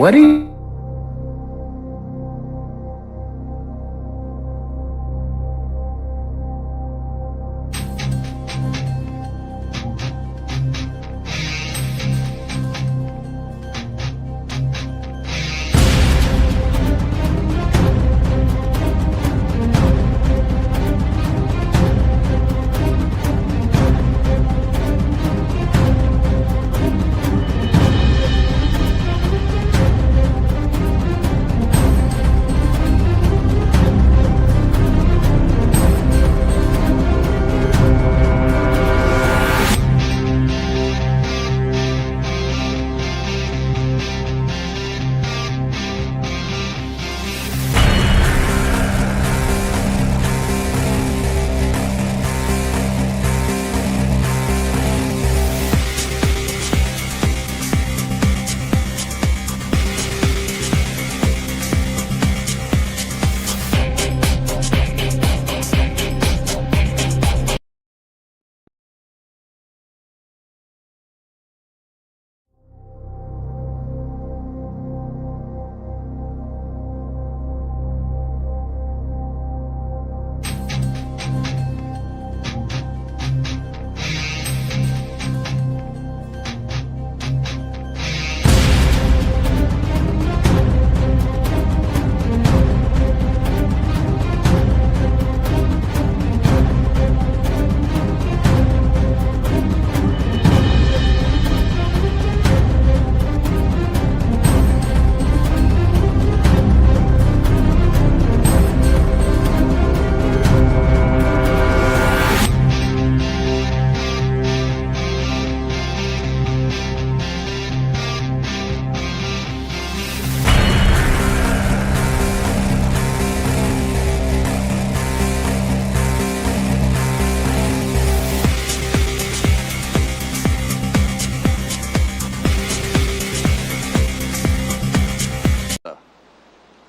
What do you...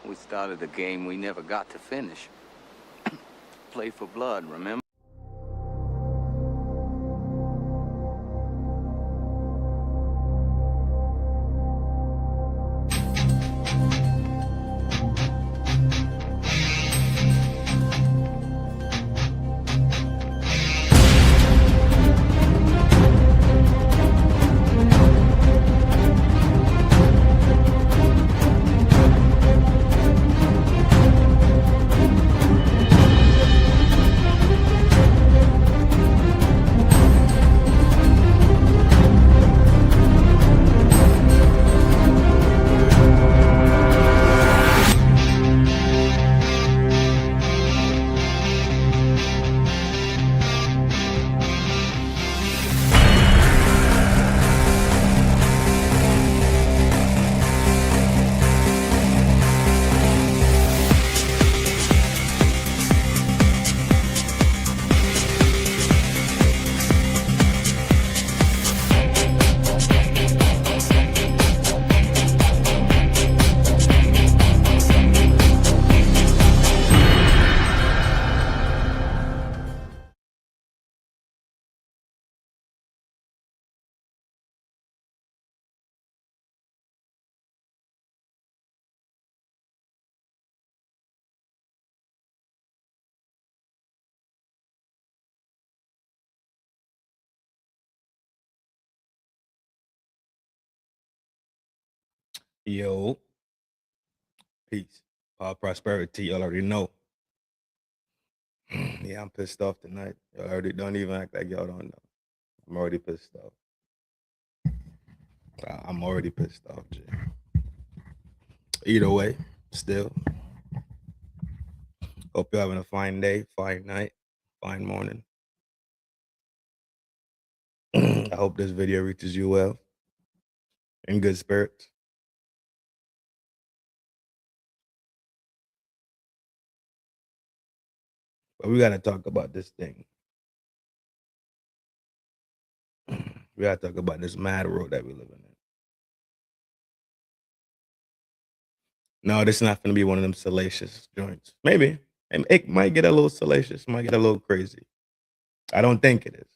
We started a game we never got to finish. Play for blood, remember? Yo, peace, power, prosperity. Y'all already know. Yeah, I'm pissed off tonight. Y'all already don't even act like y'all don't know. I'm already pissed off. I'm already pissed off, G. Either way, still. Hope you're having a fine day, fine night, fine morning. I hope this video reaches you well, in good spirits. But we gotta talk about this thing. We gotta talk about this mad world that we're living in. No, this is not gonna be one of them salacious joints. Maybe. And it might get a little salacious, might get a little crazy. I don't think it is.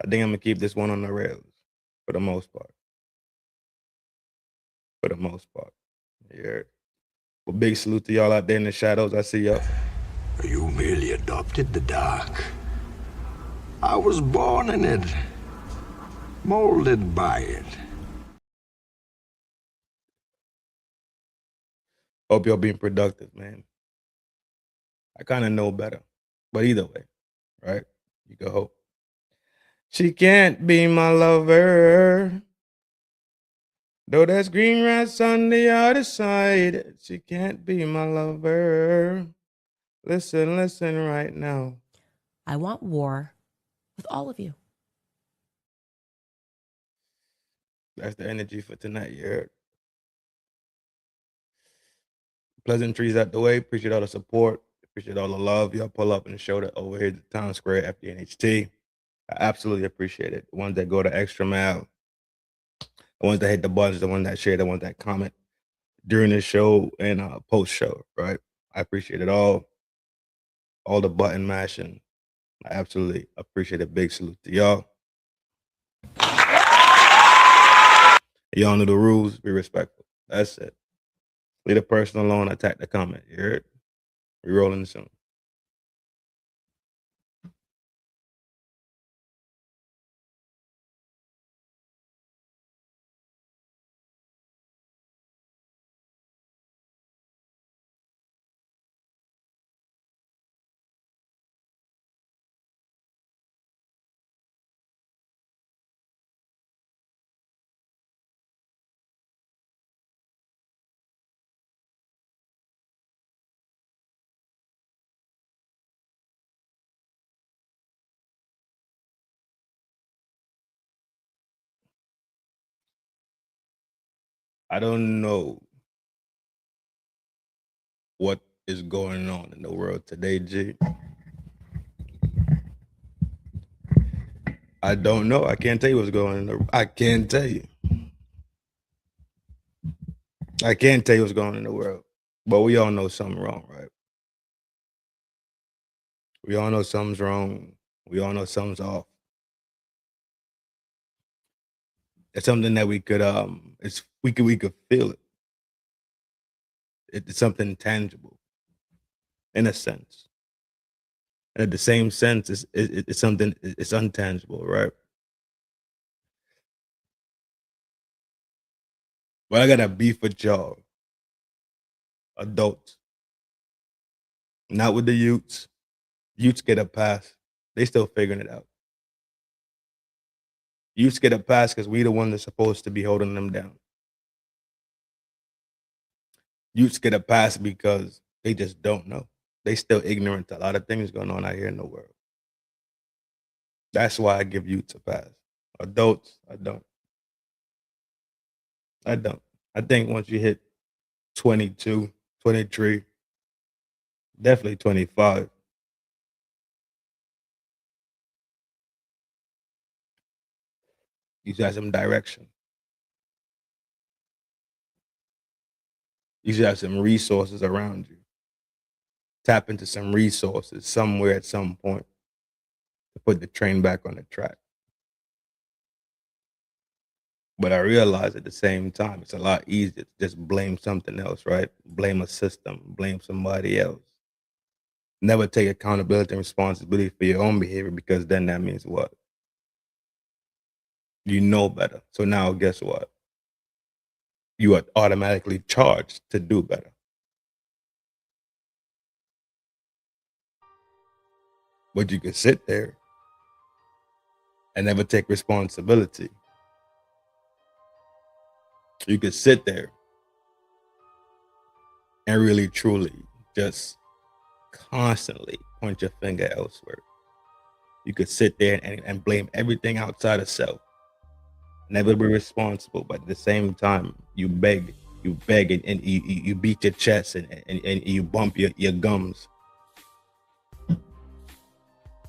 I think I'm gonna keep this one on the rails for the most part. for the most part. Yeah. Well, big salute to y'all out there in the shadows. I see y'all. You merely adopted the dark. I was born in it, molded by it. Hope y'all being productive, man. I kind of know better. But either way, right? You can hope. She can't be my lover. Though there's green grass on the other side, she can't be my lover. Listen right now. I want war with all of you. That's the energy for tonight, you heard? Pleasantries out the way. Appreciate all the support. Appreciate all the love. Y'all pull up and show that over here at the Town Square FDNHT. I absolutely appreciate it. The ones that go the extra mile, the ones that hit the buttons, the ones that share, the ones that comment during the show and post show, right? I appreciate it all. All the button mashing. I absolutely appreciate it. Big salute to y'all. Y'all know the rules. Be respectful. That's it. Leave the person alone. Attack the comment. You heard? We rolling soon. I don't know what is going on in the world today, G. I don't know. I can't tell you what's going on. I can't tell you. I can't tell you what's going on in the world. But we all know something wrong, right? We all know something's wrong. We all know something's off. It's something that we could we could feel it. It's something tangible, in a sense. And at the same sense, it's something it's untangible, right? But I got a beef with y'all, adults, not with the youths. Youths get a pass. They still figuring it out. Youths get a pass because we the one that's supposed to be holding them down. Youths get a pass because they just don't know. They still ignorant to a lot of things going on out here in the world. That's why I give youths a pass. Adults, I don't. I don't. I think once you hit 22, 23, definitely 25, you should have some direction. You should have some resources around you. Tap into some resources somewhere at some point to put the train back on the track. But I realize at the same time, it's a lot easier to just blame something else, right? Blame a system, blame somebody else. Never take accountability and responsibility for your own behavior, because then that means what? You know better. So now guess what? You are automatically charged to do better. But you can sit there and never take responsibility. You could sit there and really truly just constantly point your finger elsewhere. You could sit there and blame everything outside of self. Never be responsible, but at the same time, you beg and you beat your chest and you bump your gums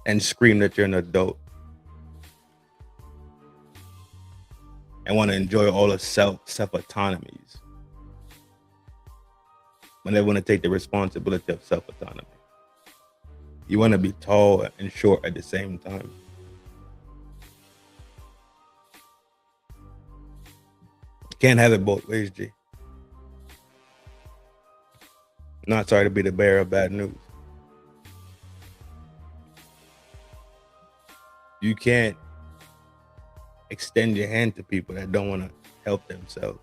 and scream that you're an adult and want to enjoy all the self autonomies. But never want to take the responsibility of self autonomy. You want to be tall and short at the same time. Can't have it both ways, G. Not sorry to be the bearer of bad news. You can't extend your hand to people that don't want to help themselves.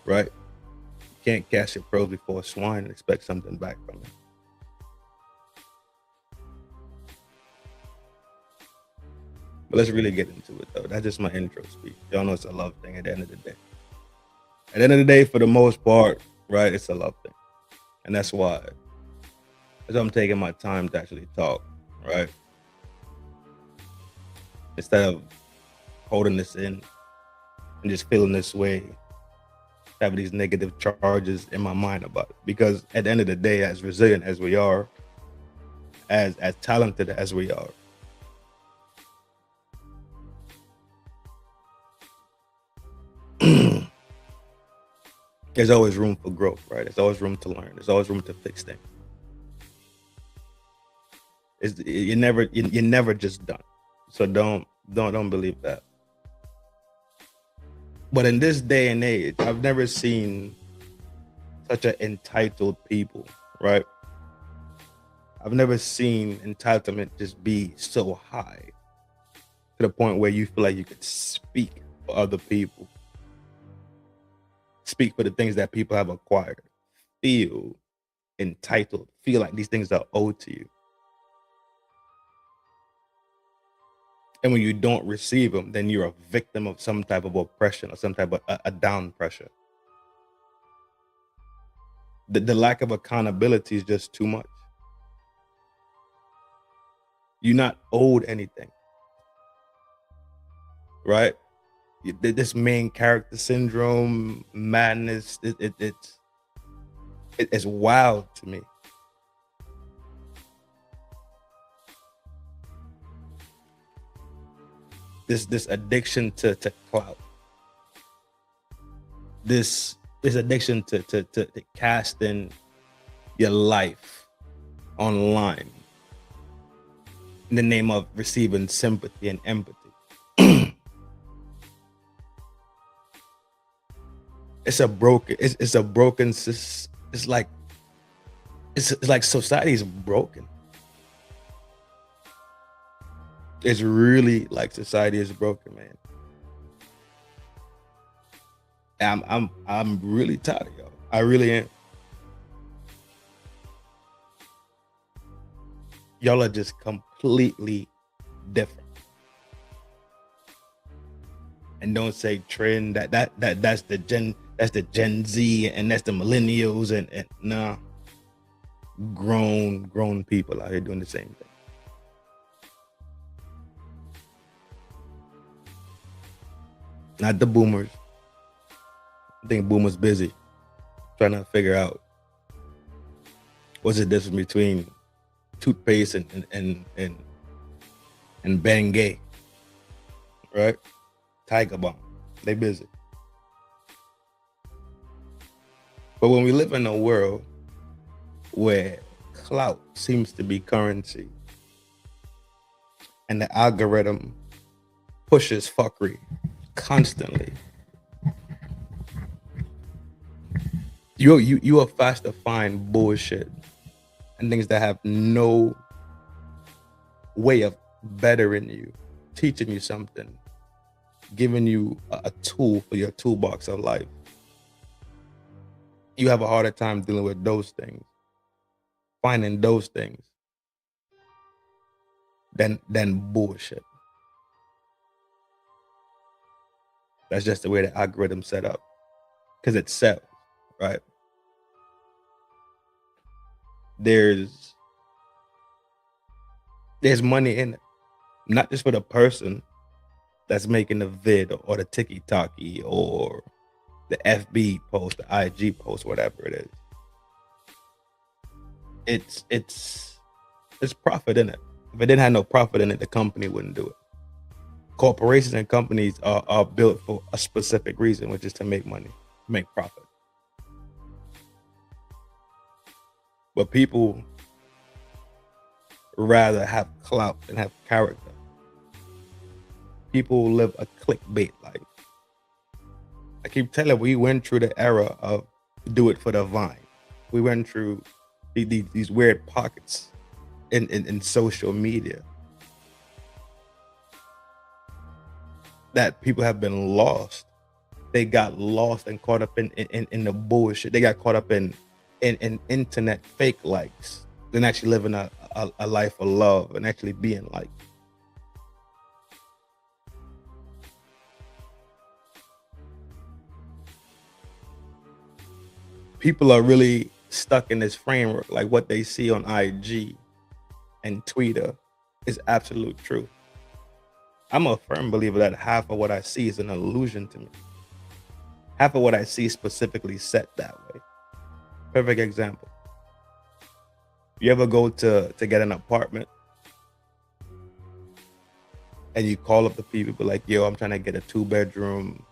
Right? You can't cast your pearls before swine and expect something back from it. But let's really get into it, though. That's just my intro speech. Y'all know it's a love thing at the end of the day. At the end of the day, for the most part, right, it's a love thing. And that's why I'm taking my time to actually talk, right? Instead of holding this in and just feeling this way, having these negative charges in my mind about it. Because at the end of the day, as resilient as we are, as talented as we are, there's always room for growth, right? There's always room to learn. There's always room to fix things. You're never just done. So don't believe that. But in this day and age, I've never seen such an entitled people, right? I've never seen entitlement just be so high to the point where you feel like you could speak for other people, speak for the things that people have acquired, feel entitled, feel like these things are owed to you. And when you don't receive them, then you're a victim of some type of oppression or some type of a down pressure. The lack of accountability is just too much. You're not owed anything, right? This main character syndrome, madness, it's wild to me. This addiction to clout, this addiction to casting your life online in the name of receiving sympathy and empathy. It's like society is broken. It's really like society is broken, man. And I'm really tired of y'all. I really am. Y'all are just completely different. And don't say trend, that's the Gen Z and that's the millennials and nah. Grown people out here doing the same thing. Not the boomers. I think boomers busy trying to figure out what's the difference between toothpaste and Bengay, right? Tiger Balm. They busy. But when we live in a world where clout seems to be currency and the algorithm pushes fuckery constantly, you are fast to find bullshit and things that have no way of bettering you, teaching you something, giving you a tool for your toolbox of life. You have a harder time dealing with those things, finding those things than bullshit. That's just the way the algorithm set up, because it sells, right? There's money in it, not just for the person that's making the vid or the tiki-taki or the FB post, the IG post, whatever it is. It's profit in it. If it didn't have no profit in it, the company wouldn't do it. Corporations and companies are built for a specific reason, which is to make money, make profit. But people rather have clout than have character. People live a clickbait life. I keep telling, we went through the era of do it for the vine. We went through these weird pockets in social media that people have been lost. They got lost and caught up in the bullshit. They got caught up in internet fake likes than actually living a life of love and actually being liked. People are really stuck in this framework, like what they see on IG and Twitter is absolute truth. I'm a firm believer that half of what I see is an illusion to me. Half of what I see specifically set that way. Perfect example. You ever go to get an apartment and you call up the people like, yo, I'm trying to get a 2-bedroom,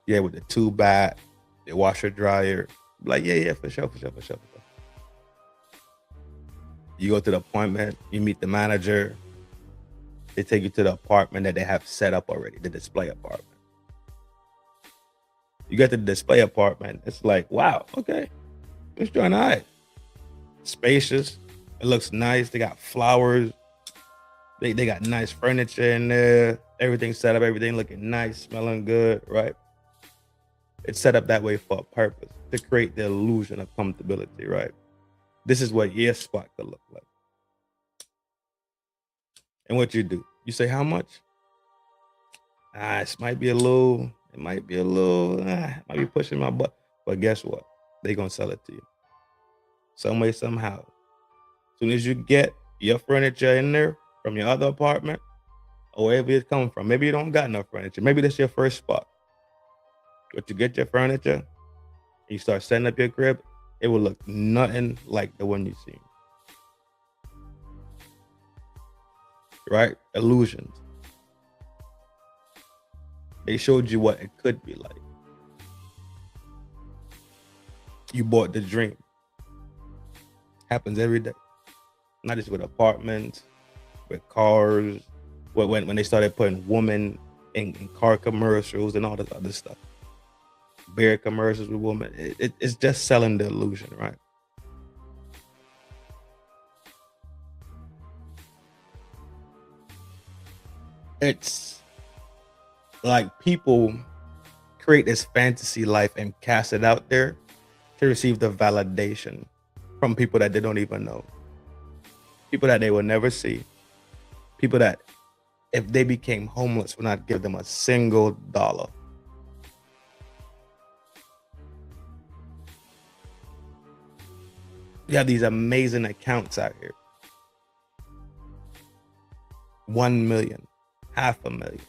with the 2-bath, the washer dryer. Like, yeah, for sure. You go to the appointment, you meet the manager, they take you to the apartment that they have set up already, the display apartment. You get to the display apartment, it's like, wow, okay, it's doing all right. Spacious, it looks nice, they got flowers, they got nice furniture in there, everything set up, everything looking nice, smelling good, right? It's set up that way for a purpose, to create the illusion of comfortability, right? This is what your spot could look like. And what you do, you say, how much? It might be pushing my butt. But guess what? They're going to sell it to you. Some way, somehow. As soon as you get your furniture in there from your other apartment, or wherever it's coming from, maybe you don't got enough furniture. Maybe that's your first spot. But you get your furniture, you start setting up your crib, it will look nothing like the one you seen. Right? Illusions. They showed you what it could be like. You bought the dream. Happens every day. Not just with apartments, with cars, when they started putting women in car commercials and all this other stuff. Beer commercials with women. It's just selling the illusion, right? It's like people create this fantasy life and cast it out there to receive the validation from people that they don't even know. People that they will never see. People that, if they became homeless, would not give them a single dollar. You have these amazing accounts out here. 1 million, 500,000,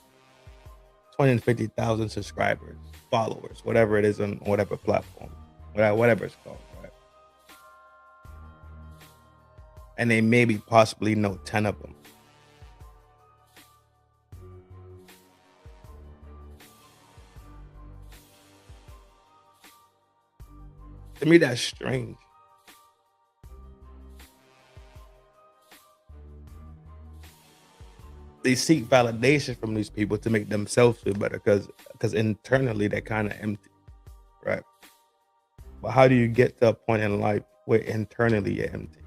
250,000 subscribers, followers, whatever it is on whatever platform, whatever it's called, right? And they maybe possibly know 10 of them. To me, that's strange. They seek validation from these people to make themselves feel better because internally they're kind of empty, right? But how do you get to a point in life where internally you're empty?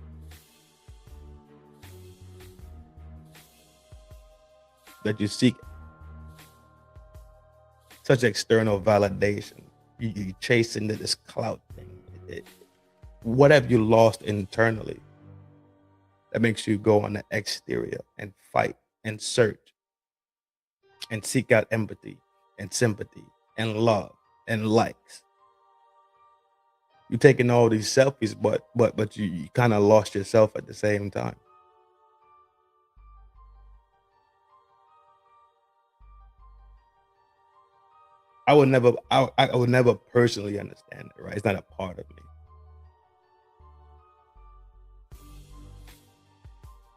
That you seek such external validation. You chasing this clout thing. What have you lost internally that makes you go on the exterior and fight and search and seek out empathy and sympathy and love and likes? You're taking all these selfies, but you kind of lost yourself at the same time. I would never personally understand it, right? It's not a part of me.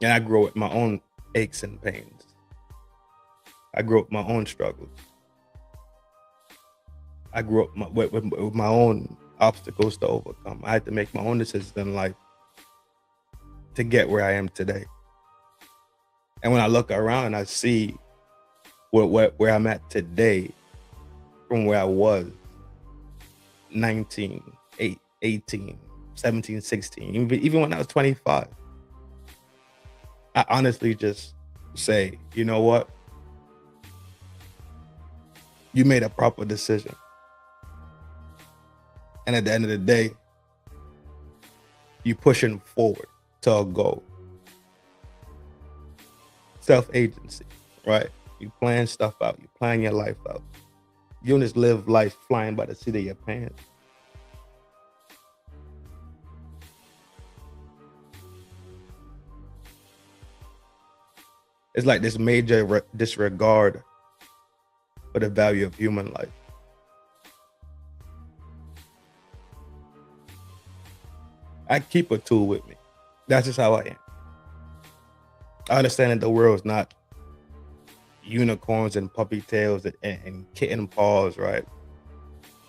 And I grow with my own aches and pains. I grew up with my own struggles. I grew up with my own obstacles to overcome. I had to make my own decisions in life to get where I am today. And when I look around and I see where I'm at today, from where I was 19, 18, 17, 16, even when I was 25. I honestly just say, you know what? You made a proper decision. And at the end of the day, you pushing forward to a goal. Self-agency, right? You plan stuff out. You plan your life out. You don't just live life flying by the seat of your pants. It's like this major disregard for the value of human life. I keep a tool with me. That's just how I am. I understand that the world is not unicorns and puppy tails and kitten paws, right?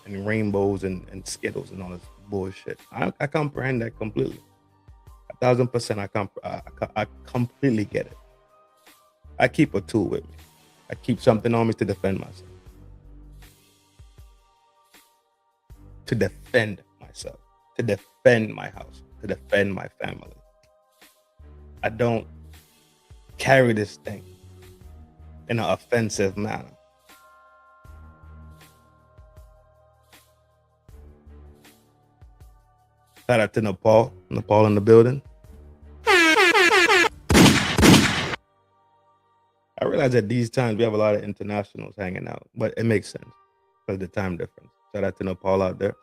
And rainbows and Skittles and all this bullshit. I comprehend that completely. 1,000%. I completely get it. I keep a tool with me. I keep something on me to defend myself. To defend myself. To defend my house. To defend my family. I don't carry this thing in an offensive manner. Shout out to Nepal in the building. I realize at these times we have a lot of internationals hanging out, but it makes sense because of the time difference. Shout out to Nepal out there.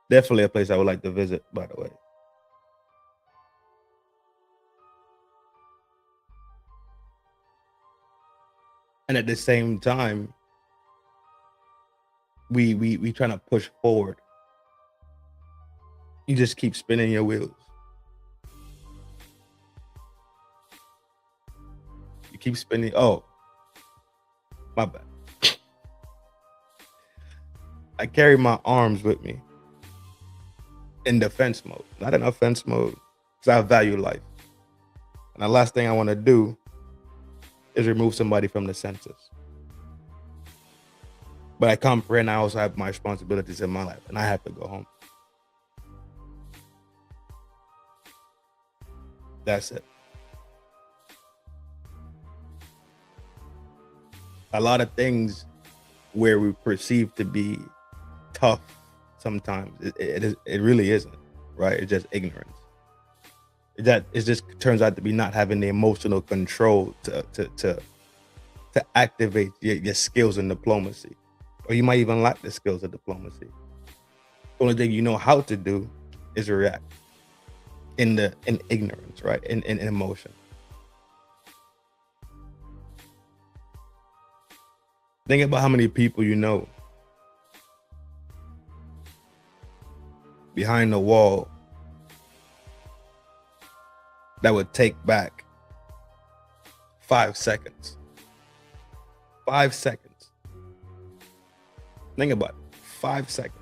Definitely a place I would like to visit, by the way. And at the same time, we trying to push forward. You just keep spinning your wheels. You keep spinning. Oh, my bad. I carry my arms with me in defense mode, not in offense mode, because I value life. And the last thing I want to do is remove somebody from the census. But I comprehend I also have my responsibilities in my life, and I have to go home. That's it. A lot of things where we perceive to be tough sometimes, it really isn't, right? It's just ignorance. It just turns out to be not having the emotional control to activate your skills in diplomacy. Or you might even lack the skills of diplomacy. The only thing you know how to do is react in ignorance, right? In emotion. Think about how many people you know behind the wall that would take back 5 seconds. 5 seconds. Think about it. 5 seconds.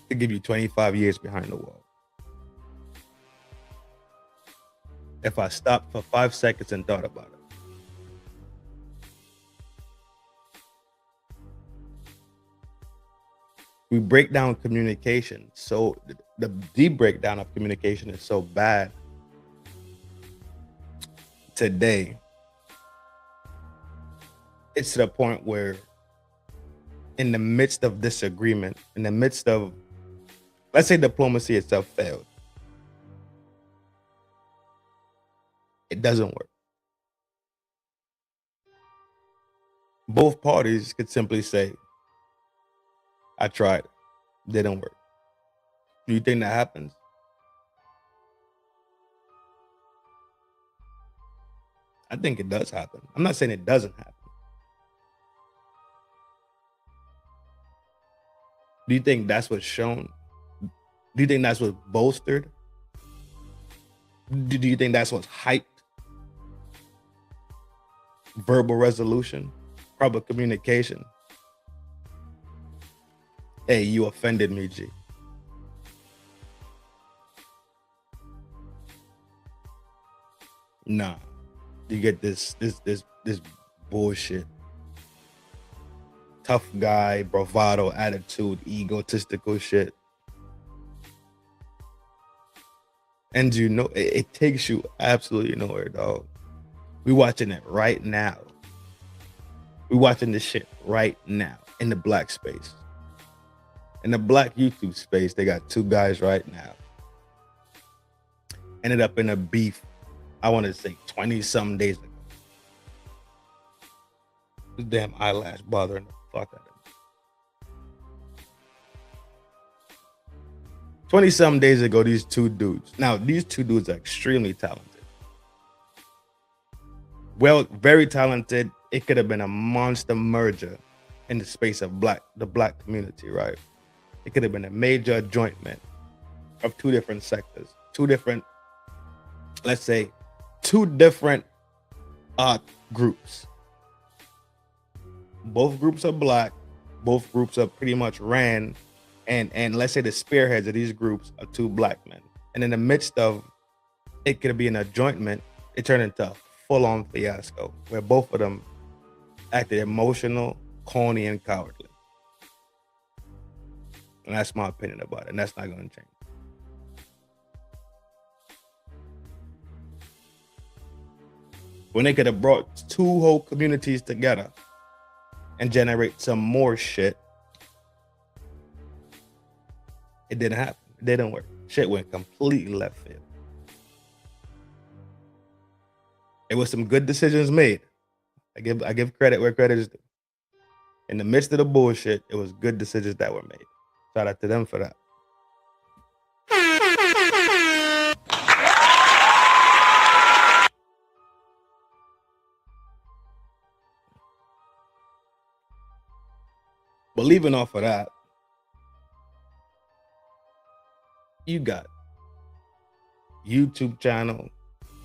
To give you 25 years behind the wall. If I stopped for 5 seconds and thought about it. We break down communication. So the breakdown of communication is so bad today. It's to the point where in the midst of disagreement, in the midst of, let's say diplomacy itself failed. It doesn't work. Both parties could simply say, I tried. Didn't work. Do you think that happens? I think it does happen. I'm not saying it doesn't happen. Do you think that's what's shown? Do you think that's what's bolstered? Do you think that's what's hyped? Verbal resolution, proper communication. Hey, you offended me, G. Nah. you get this bullshit. Tough guy, bravado, attitude, egotistical shit. And you know, it takes you absolutely nowhere, dog. We watching it right now. We watching this shit right now in the black space. In the black YouTube space, they got two guys right now. Ended up in a beef, I want to say 20-something days ago. This damn eyelash bothering the fuck out of me. 20-something days ago, these two dudes. Now, these two dudes are extremely talented. Well, very talented. It could have been a monster merger in the space of the black community, right? It could have been a major adjointment of two different sectors, let's say two different groups. Both groups are black. Both groups are pretty much ran, and let's say the spearheads of these groups are two black men. And in the midst of it could be an adjointment, it turned into a full-on fiasco where both of them acted emotional, corny, and cowardly. And that's my opinion about it, and that's not going to change. When they could have brought two whole communities together and generate some more shit, it didn't happen. It didn't work. Shit went completely left field. It was some good decisions made. I give credit where credit is due. In the midst of the bullshit, it was good decisions that were made. Shout out to them for that. But leaving off of that, you got YouTube channel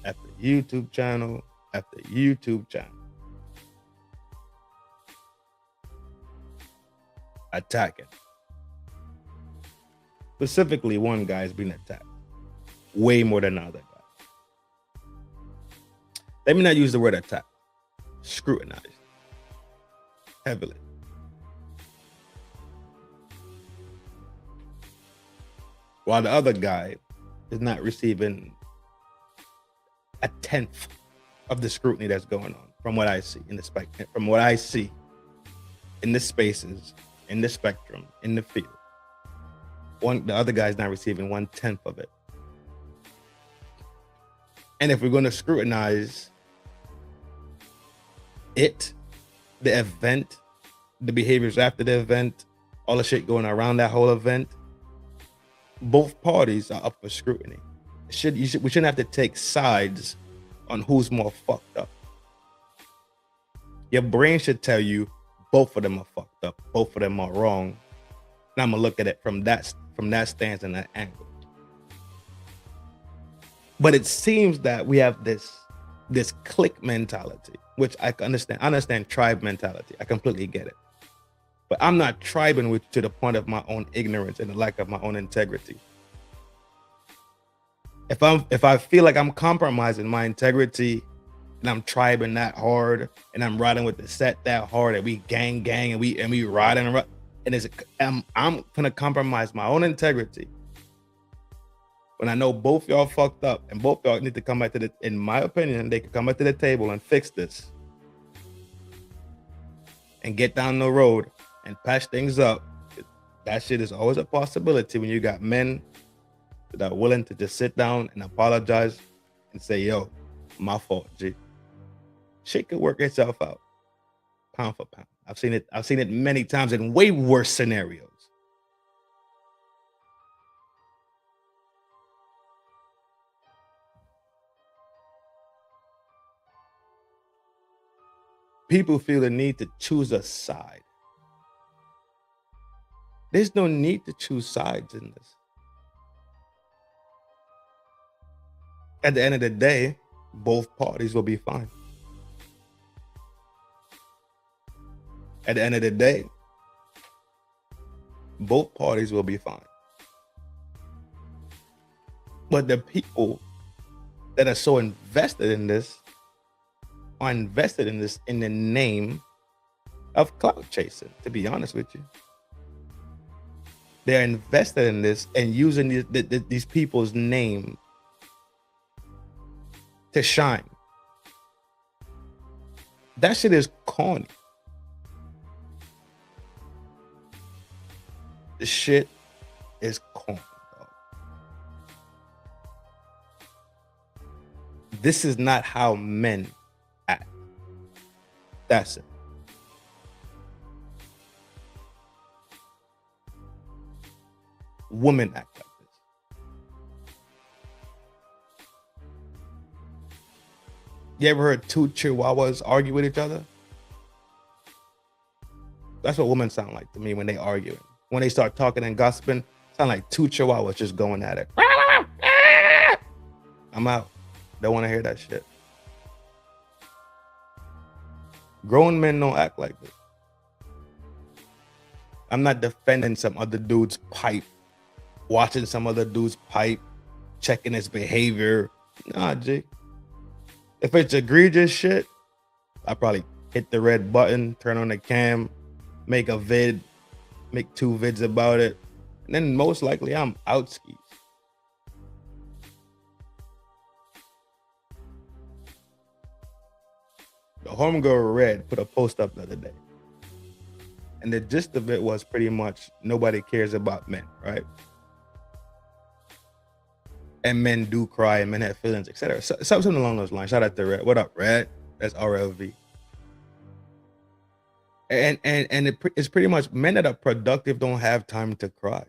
after YouTube channel after YouTube channel attacking. Specifically, one guy is being attacked way more than the other guy. Let me not use the word attack. Scrutinized heavily. While the other guy is not receiving a tenth of the scrutiny that's going on, from what I see in the spaces, in the spectrum, in the field. The other guy's not receiving 1/10 of it. And if we're going to scrutinize it, the event, the behaviors after the event, all the shit going around that whole event, both parties are up for scrutiny. We shouldn't have to take sides on who's more fucked up. Your brain should tell you both of them are fucked up, both of them are wrong. And I'm gonna look at it from that stance and that angle. But it seems that we have this clique mentality, which I understand. I understand tribe mentality. I completely get it. But I'm not tribing with to the point of my own ignorance and the lack of my own integrity. If I feel like I'm compromising my integrity and I'm tribing that hard and I'm riding with the set that hard and we gang and we riding and I'm gonna compromise my own integrity when I know both y'all fucked up and both y'all need to come back to in my opinion, they can come back to the table and fix this and get down the road and patch things up. That shit is always a possibility when you got men that are willing to just sit down and apologize and say, yo, my fault, G. Shit could work itself out, pound for pound. I've seen it many times in way worse scenarios. People feel the need to choose a side. There's no need to choose sides in this. At the end of the day, both parties will be fine. At the end of the day, both parties will be fine. But the people that are so invested in this are invested in this in the name of clout chasing, to be honest with you. They're invested in this and using these people's name to shine. That shit is corny. The shit is corny, dog. This is not how men act. That's it. Women act like this. You ever heard two chihuahuas argue with each other? That's what women sound like to me when they arguing. When they start talking and gossiping, sound like two chihuahuas just going at it. I'm out. Don't want to hear that shit. Grown men don't act like this. I'm not defending some other dude's pipe, watching some other dude's pipe, checking his behavior. Nah, G. If it's egregious shit, I probably hit the red button, turn on the cam, make a vid, make 2 vids about it, and then most likely I'm out skis. The homegirl Red put a post up the other day, and the gist of it was pretty much nobody cares about men, right? And men do cry, and men have feelings, etc. So, something along those lines. Shout out to Red. What up, Red? That's RLV. And it's pretty much men that are productive don't have time to cry.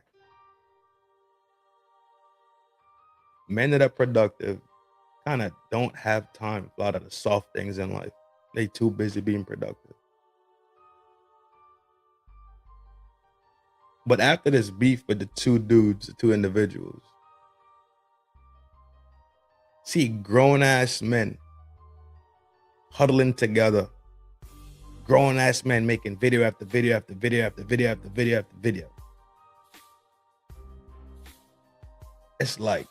Men that are productive kind of don't have time for a lot of the soft things in life. They too busy being productive. But after this beef with the 2 dudes, the 2 individuals, see grown ass men huddling together. Grown ass men making video after video after video after video after video after video. It's like,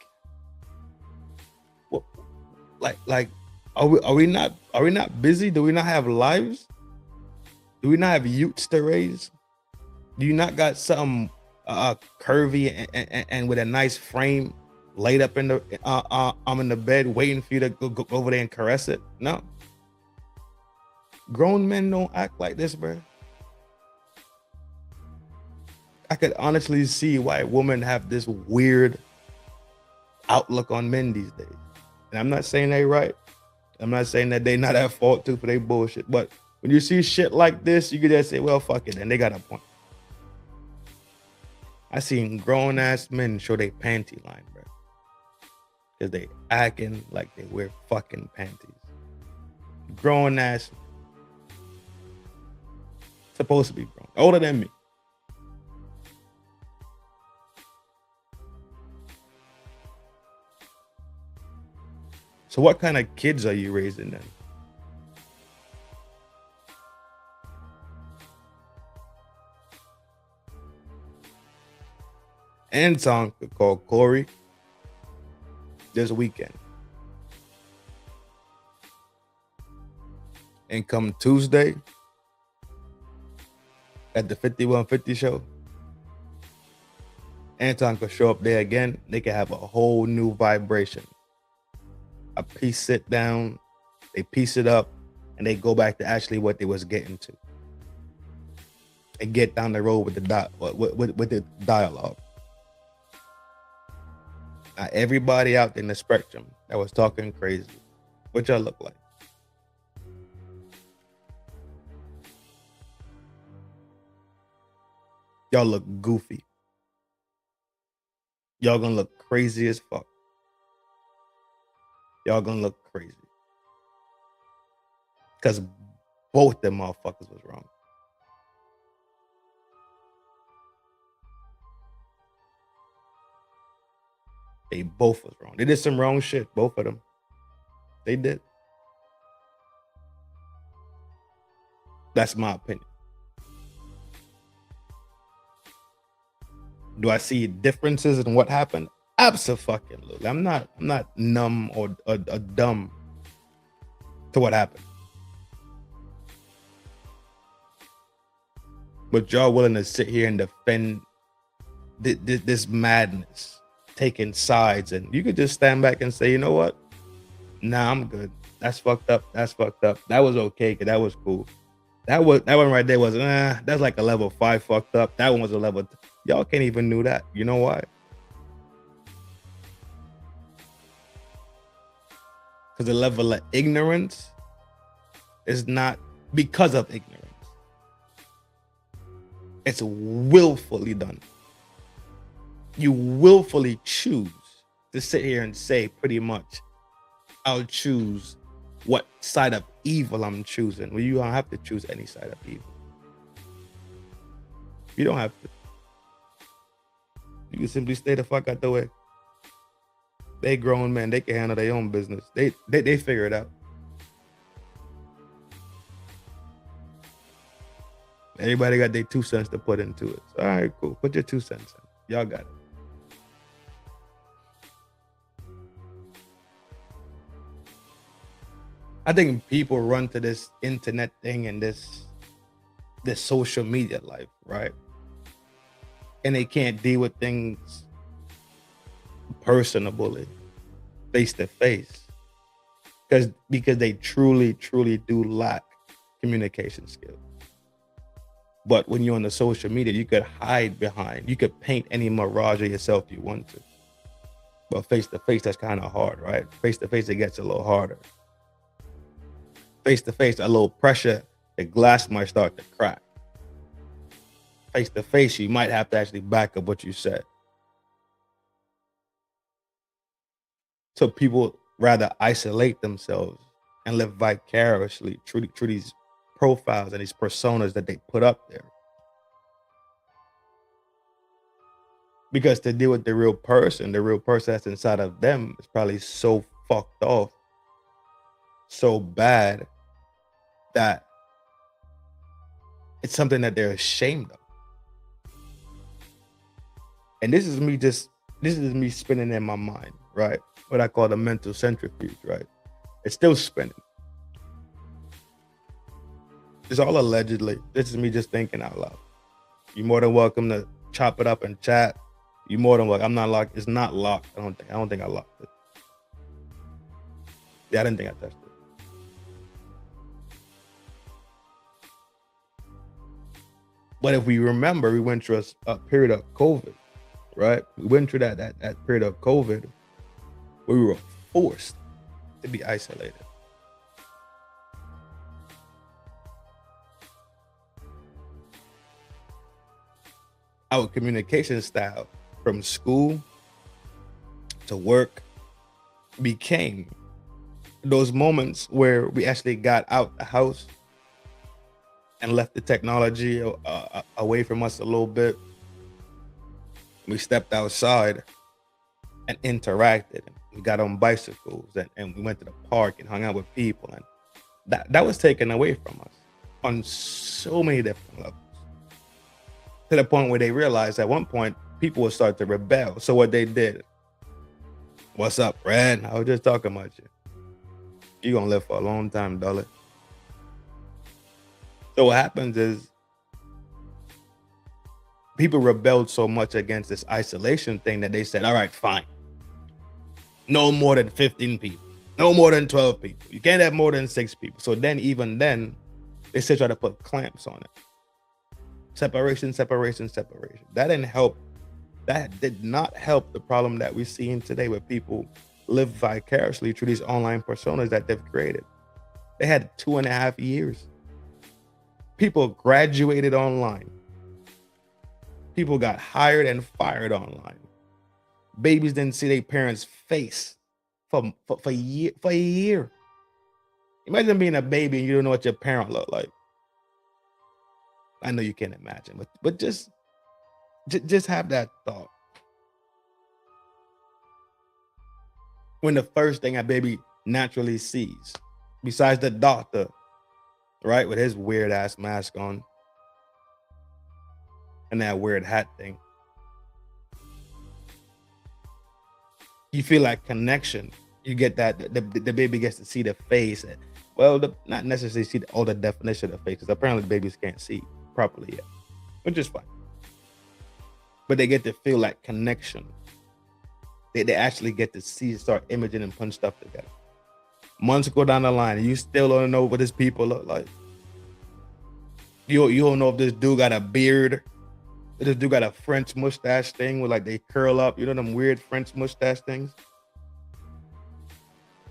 what? Like, are we not busy? Do we not have lives? Do we not have youths to raise? Do you not got something curvy and with a nice frame laid up in the bed waiting for you to go over there and caress it? No. Grown men don't act like this, bro. I could honestly see why women have this weird outlook on men these days. And I'm not saying they right. I'm not saying that they not at fault too for their bullshit. But when you see shit like this, you could just say, well, fuck it, and they got a point. I seen grown ass men show their panty line, bro. Because they acting like they wear fucking panties. Grown ass. Supposed to be grown. Older than me. So what kind of kids are you raising then? Anton could call Corey this weekend. And come Tuesday at the 5150 show, Anton could show up there again. They could have a whole new vibration. A piece sit down, they piece it up, and they go back to actually what they was getting to. And get down the road with the dialogue. Now, everybody out in the spectrum that was talking crazy, what y'all look like? Y'all look goofy. Y'all gonna look crazy as fuck. Y'all gonna look crazy. Because both them motherfuckers was wrong. They both was wrong. They did some wrong shit, both of them. They did. That's my opinion. Do I see differences in what happened? Absolutely. I'm not numb or dumb to what happened. But y'all willing to sit here and defend this madness, taking sides, and you could just stand back and say, you know what? Nah, I'm good. That's fucked up. That's fucked up. That was okay, cause that was cool. That one right there was that's like a level 5 fucked up. That one was a level. Y'all can't even do that. You know why? Because the level of ignorance is not because of ignorance. It's willfully done. You willfully choose to sit here and say pretty much, I'll choose what side of evil I'm choosing. Well, you don't have to choose any side of evil. You don't have to. You can simply stay the fuck out the way. They grown men. They can handle their own business. They figure it out. Everybody got their 2 cents to put into it. So, all right, cool. Put your 2 cents in. Y'all got it. I think people run to this internet thing and this social media life, right? And they can't deal with things personally, face to face, because they truly do lack communication skills. But when you're on the social media, you could hide behind, you could paint any mirage of yourself you want to. But face to face, that's kind of hard, right? Face to face, it gets a little harder. Face to face, a little pressure, the glass might start to crack. Face to face, you might have to actually back up what you said. So people rather isolate themselves and live vicariously through these profiles and these personas that they put up there. Because to deal with the real person that's inside of them is probably so fucked off, so bad, that it's something that they're ashamed of. And this is me spinning in my mind, right? What I call the mental centrifuge, right? It's still spinning. It's all allegedly. This is me just thinking out loud. You're more than welcome to chop it up and chat. You're more than welcome. I'm not locked. It's not locked. I don't think I locked it. Yeah, I didn't think I touched it. But if we remember, we went through a period of COVID, right? We went through that period of COVID where we were forced to be isolated. Our communication style from school to work became those moments where we actually got out the house and left the technology away from us a little bit. We stepped outside and interacted. We got on bicycles and we went to the park and hung out with people. And that was taken away from us on so many different levels. To the point where they realized at one point, people would start to rebel. So what they did, what's up, Brad? I was just talking about you. You're gonna live for a long time, dollar. So what happens is people rebelled so much against this isolation thing that they said, all right, fine. No more than 15 people. No more than 12 people. You can't have more than 6 people. So then, even then, they still try to put clamps on it. Separation. That didn't help. That did not help the problem that we're seeing today, where people live vicariously through these online personas that they've created. They had 2.5 years. People graduated online. People got hired and fired online. Babies didn't see their parents' face for a year. Imagine being a baby and you don't know what your parent looked like. I know you can't imagine, but just have that thought. When the first thing a baby naturally sees, besides the doctor, right, with his weird ass mask on and that weird hat thing, you feel like connection. You get that the baby gets to see the face. Well, not necessarily see all the definition of the face, because apparently babies can't see properly yet. which is fine. But they get to feel that connection. They actually get to start imaging and putting stuff together. Months go down the line, and you still don't know what these people look like. You don't know if this dude got a beard. If this dude got a French mustache thing where like they curl up. You know them weird French mustache things?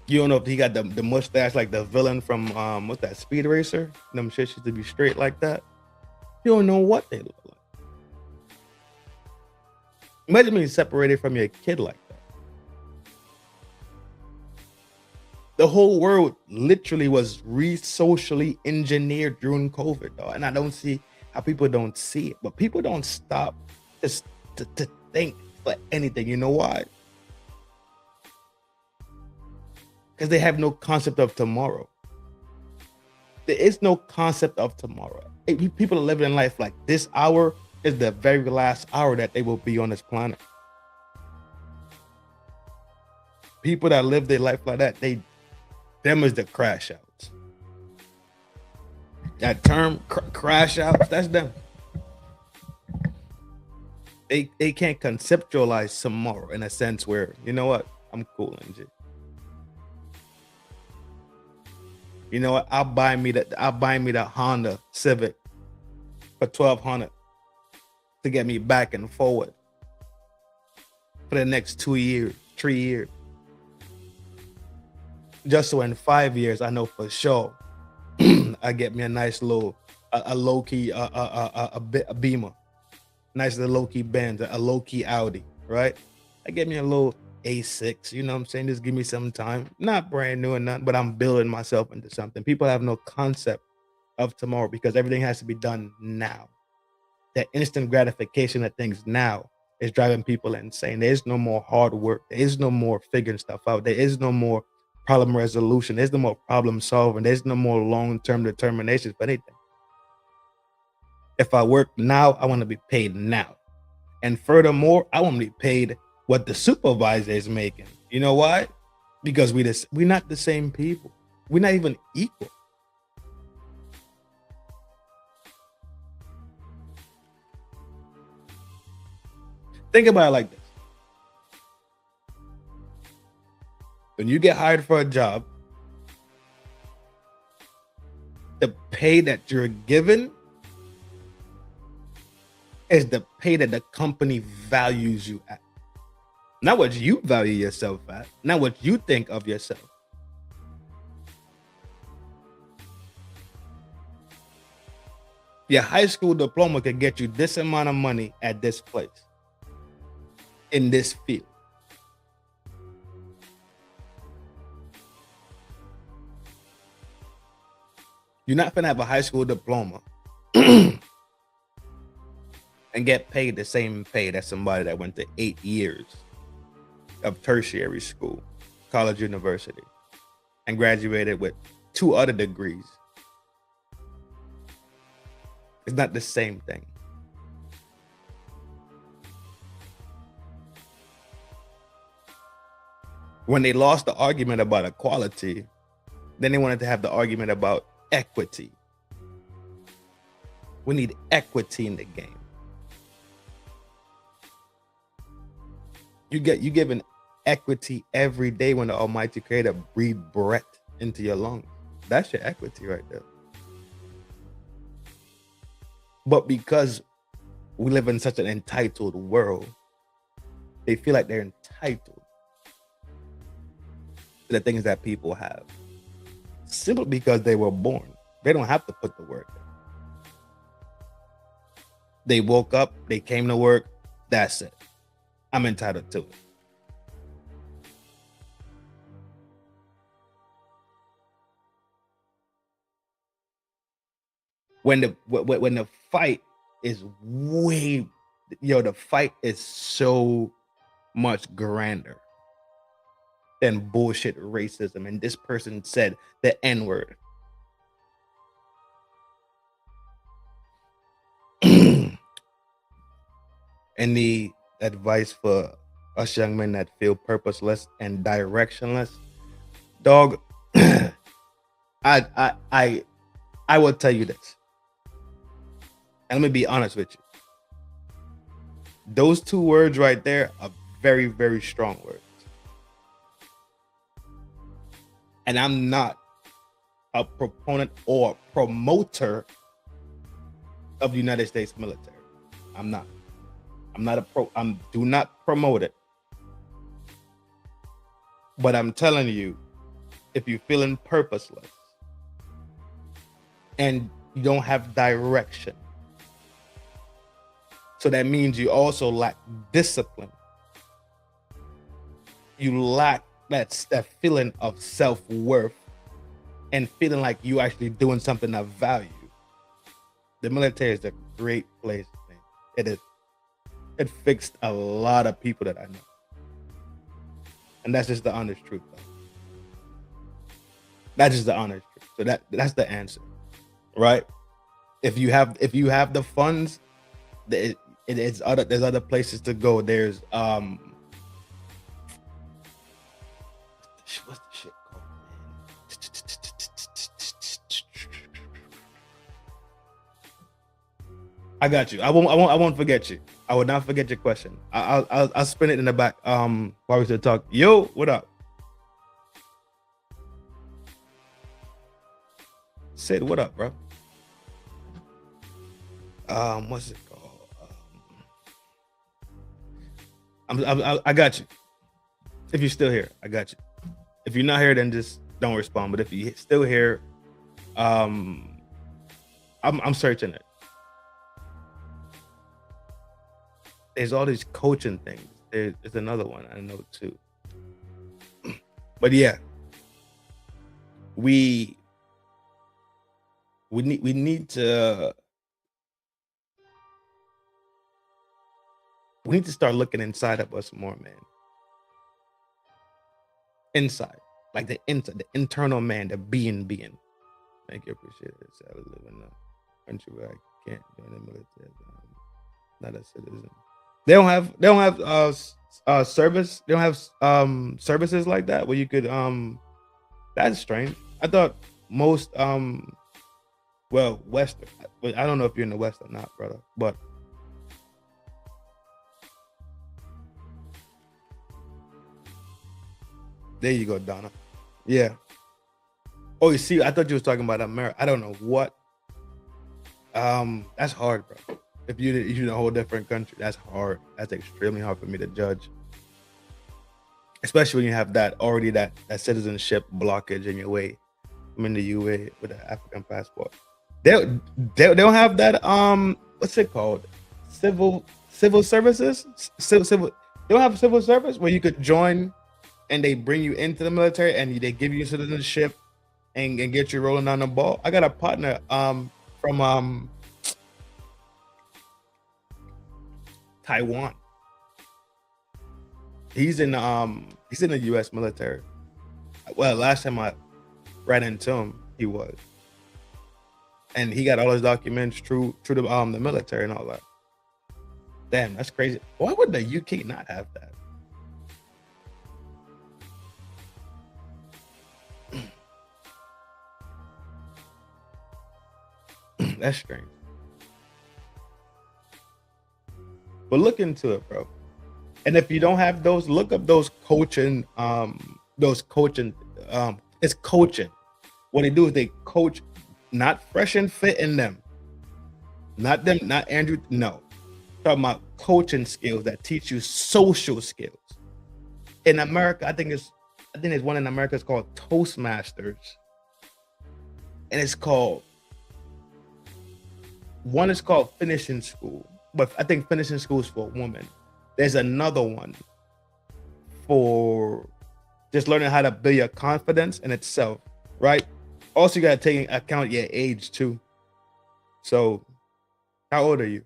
You don't know if he got the mustache like the villain from what's that, Speed Racer? Them shit used to be straight like that. You don't know what they look like. Imagine being separated from your kid like that. The whole world literally was socially engineered during COVID, though. And I don't see how people don't see it. But people don't stop just to think for anything. You know why? Because they have no concept of tomorrow. There is no concept of tomorrow. People are living in life like this hour is the very last hour that they will be on this planet. People that live their life like that, them is the crash outs. That term, crash outs, that's them. They can't conceptualize tomorrow in a sense where, you know what, I'm cool and shit. You know what, I'll buy me the Honda Civic for $1,200 to get me back and forward for the next 2 years, 3 years. Just so in 5 years, I know for sure I get me a nice little, a low key, a Beamer, nice little low key Benz, a low key Audi, right? I get me a little A6, you know what I'm saying? Just give me some time. Not brand new or nothing, but I'm building myself into something. People have no concept of tomorrow because everything has to be done now. That instant gratification of things now is driving people insane. There is no more hard work. There is no more figuring stuff out. There is no more problem resolution. There's no more problem solving. There's no more long-term determination for anything. If I work now, I want to be paid now. And furthermore, I want to be paid what the supervisor is making. You know why? Because we're not the same people. We're not even equal. Think about it like this. When you get hired for a job, the pay that you're given is the pay that the company values you at. Not what you value yourself at, not what you think of yourself. Your high school diploma can get you this amount of money at this place, in this field. You're not gonna have a high school diploma and get paid the same pay that somebody that went to 8 years of tertiary school, college, university, and graduated with 2 other degrees. It's not the same thing. When they lost the argument about equality, then they wanted to have the argument about equity. We need equity in the game. You given equity every day when the Almighty Creator breathe breath into your lungs. That's your equity right there. But because we live in such an entitled world, they feel like they're entitled to the things that people have. Simply because they were born. They don't have to put the work in. They woke up, they came to work, that's it. I'm entitled to it. When the fight is the fight is so much grander than bullshit racism. And this person said the N-word. Any advice for us young men that feel purposeless and directionless? Dog, I will tell you this. And let me be honest with you. Those two words right there are very, very strong words. And I'm not a proponent or promoter of the United States military. I'm not. Do not promote it. But I'm telling you, if you're feeling purposeless and you don't have direction, so that means you also lack discipline. You lack that feeling of self-worth and feeling like you actually doing something of value. The military is a great place, man. It is. It fixed a lot of people that I know. And that's just the honest truth, though. That's just the honest truth. So that's the answer, right? If you have the funds, there's other places to go. There's what's the shit called, man? I got you. I won't forget you. I will not forget your question. I'll spin it in the back. While we still talk. Yo, what up? Sid, what up, bro? What's it called? I got you. If you're still here, I got you. If you're not here, then just don't respond. But if you're still here, I'm searching it. There's all these coaching things. There's another one I know too. But yeah, we need to start looking inside of us more, man. Inside, like the internal man, the being. Thank you, appreciate it. I live in a country where I can't join the military. Not a citizen. They don't have service. They don't have services like that where you could That's strange. I thought most Western. I don't know if you're in the West or not, brother, but there you go, Donna. Yeah. Oh, you see, I thought you was talking about America. I don't know what. That's hard, bro. If you're in a whole different country, that's hard. That's extremely hard for me to judge. Especially when you have that citizenship blockage in your way. I'm in the UA with an African passport. They don't have that what's it called? Civil services? Civil they don't have civil service where you could join and they bring you into the military and they give you citizenship and get you rolling on the ball. I got a partner from Taiwan. He's in the US military. Well, last time I ran into him, he was. And he got all his documents through the military and all that. Damn, that's crazy. Why would the UK not have that? That's strange. But look into it, bro. And if you don't have those, look up those coaching. It's coaching. What they do is they coach, not fresh and fit in them. Not them, not Andrew. No. Talking about coaching skills that teach you social skills. In America, I think there's one in America. It's called Toastmasters. And one is called Finishing School. But I think Finishing School is for women. There's another one for just learning how to build your confidence in itself, right? Also, you got to take into account your age too. So, how old are you?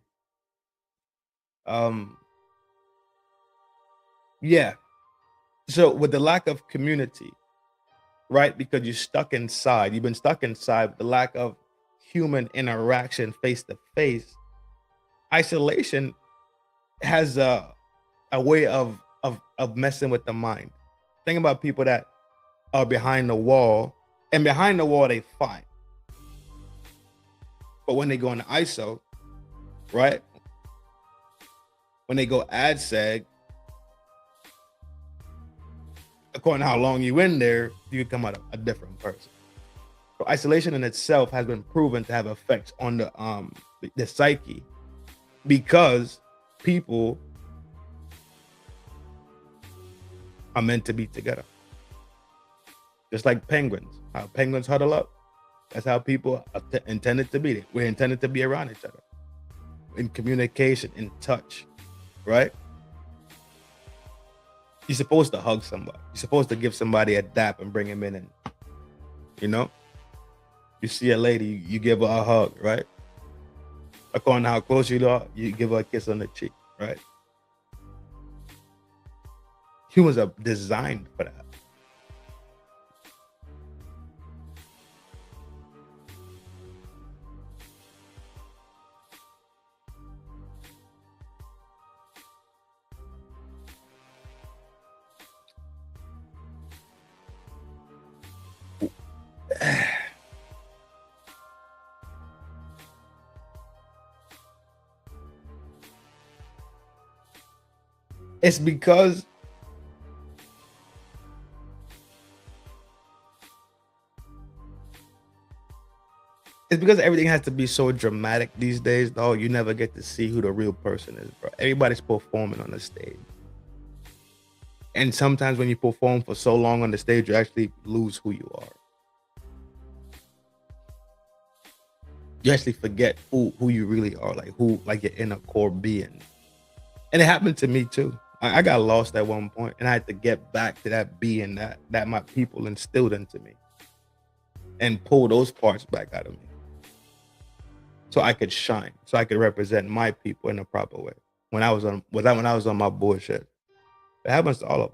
Yeah. So with the lack of community, right? Because you're stuck inside. You've been stuck inside with the lack of human interaction face to face. Isolation has a way of messing with the mind. Think about people that are behind the wall, and behind the wall they fine. But when they go into ISO, right? when they go ad seg, according to how long you in there, you come out a different person. So isolation in itself has been proven to have effects on the psyche, because people are meant to be together. Just like penguins. How penguins huddle up, that's how people are intended to be. We're intended to be around each other, in communication, in touch, right? You're supposed to hug somebody. You're supposed to give somebody a dap and bring him in, and you see a lady, you give her a hug, right? According to how close you are, you give her a kiss on the cheek, right? Humans are designed for that. It's because everything has to be so dramatic these days, dog. You never get to see who the real person is, bro. Everybody's performing on the stage. And sometimes when you perform for so long on the stage, you actually lose who you are. You actually forget who you really are, like your inner core being. And it happened to me too. I got lost at one point, and I had to get back to that being that my people instilled into me, and pull those parts back out of me, so I could shine, so I could represent my people in a proper way. When I was on my bullshit, it happens to all of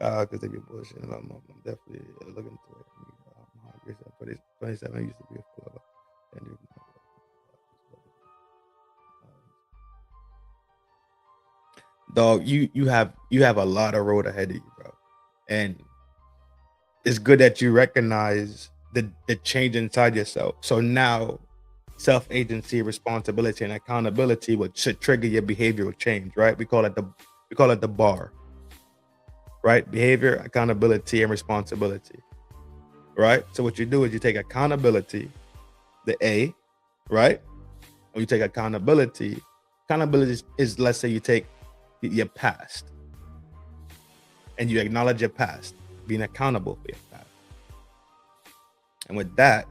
us. Because they be bullshit. I'm definitely looking to it. 27 used to be a full of. Dog, you have a lot of road ahead of you, bro. And it's good that you recognize the change inside yourself. So now self-agency, responsibility, and accountability should trigger your behavioral change, right? We call it the bar. Right? Behavior, accountability, and responsibility. Right? So what you do is you take accountability, the A, right? Or you take accountability. Accountability is, let's say you take your past and you acknowledge your past, being accountable for your past. And with that,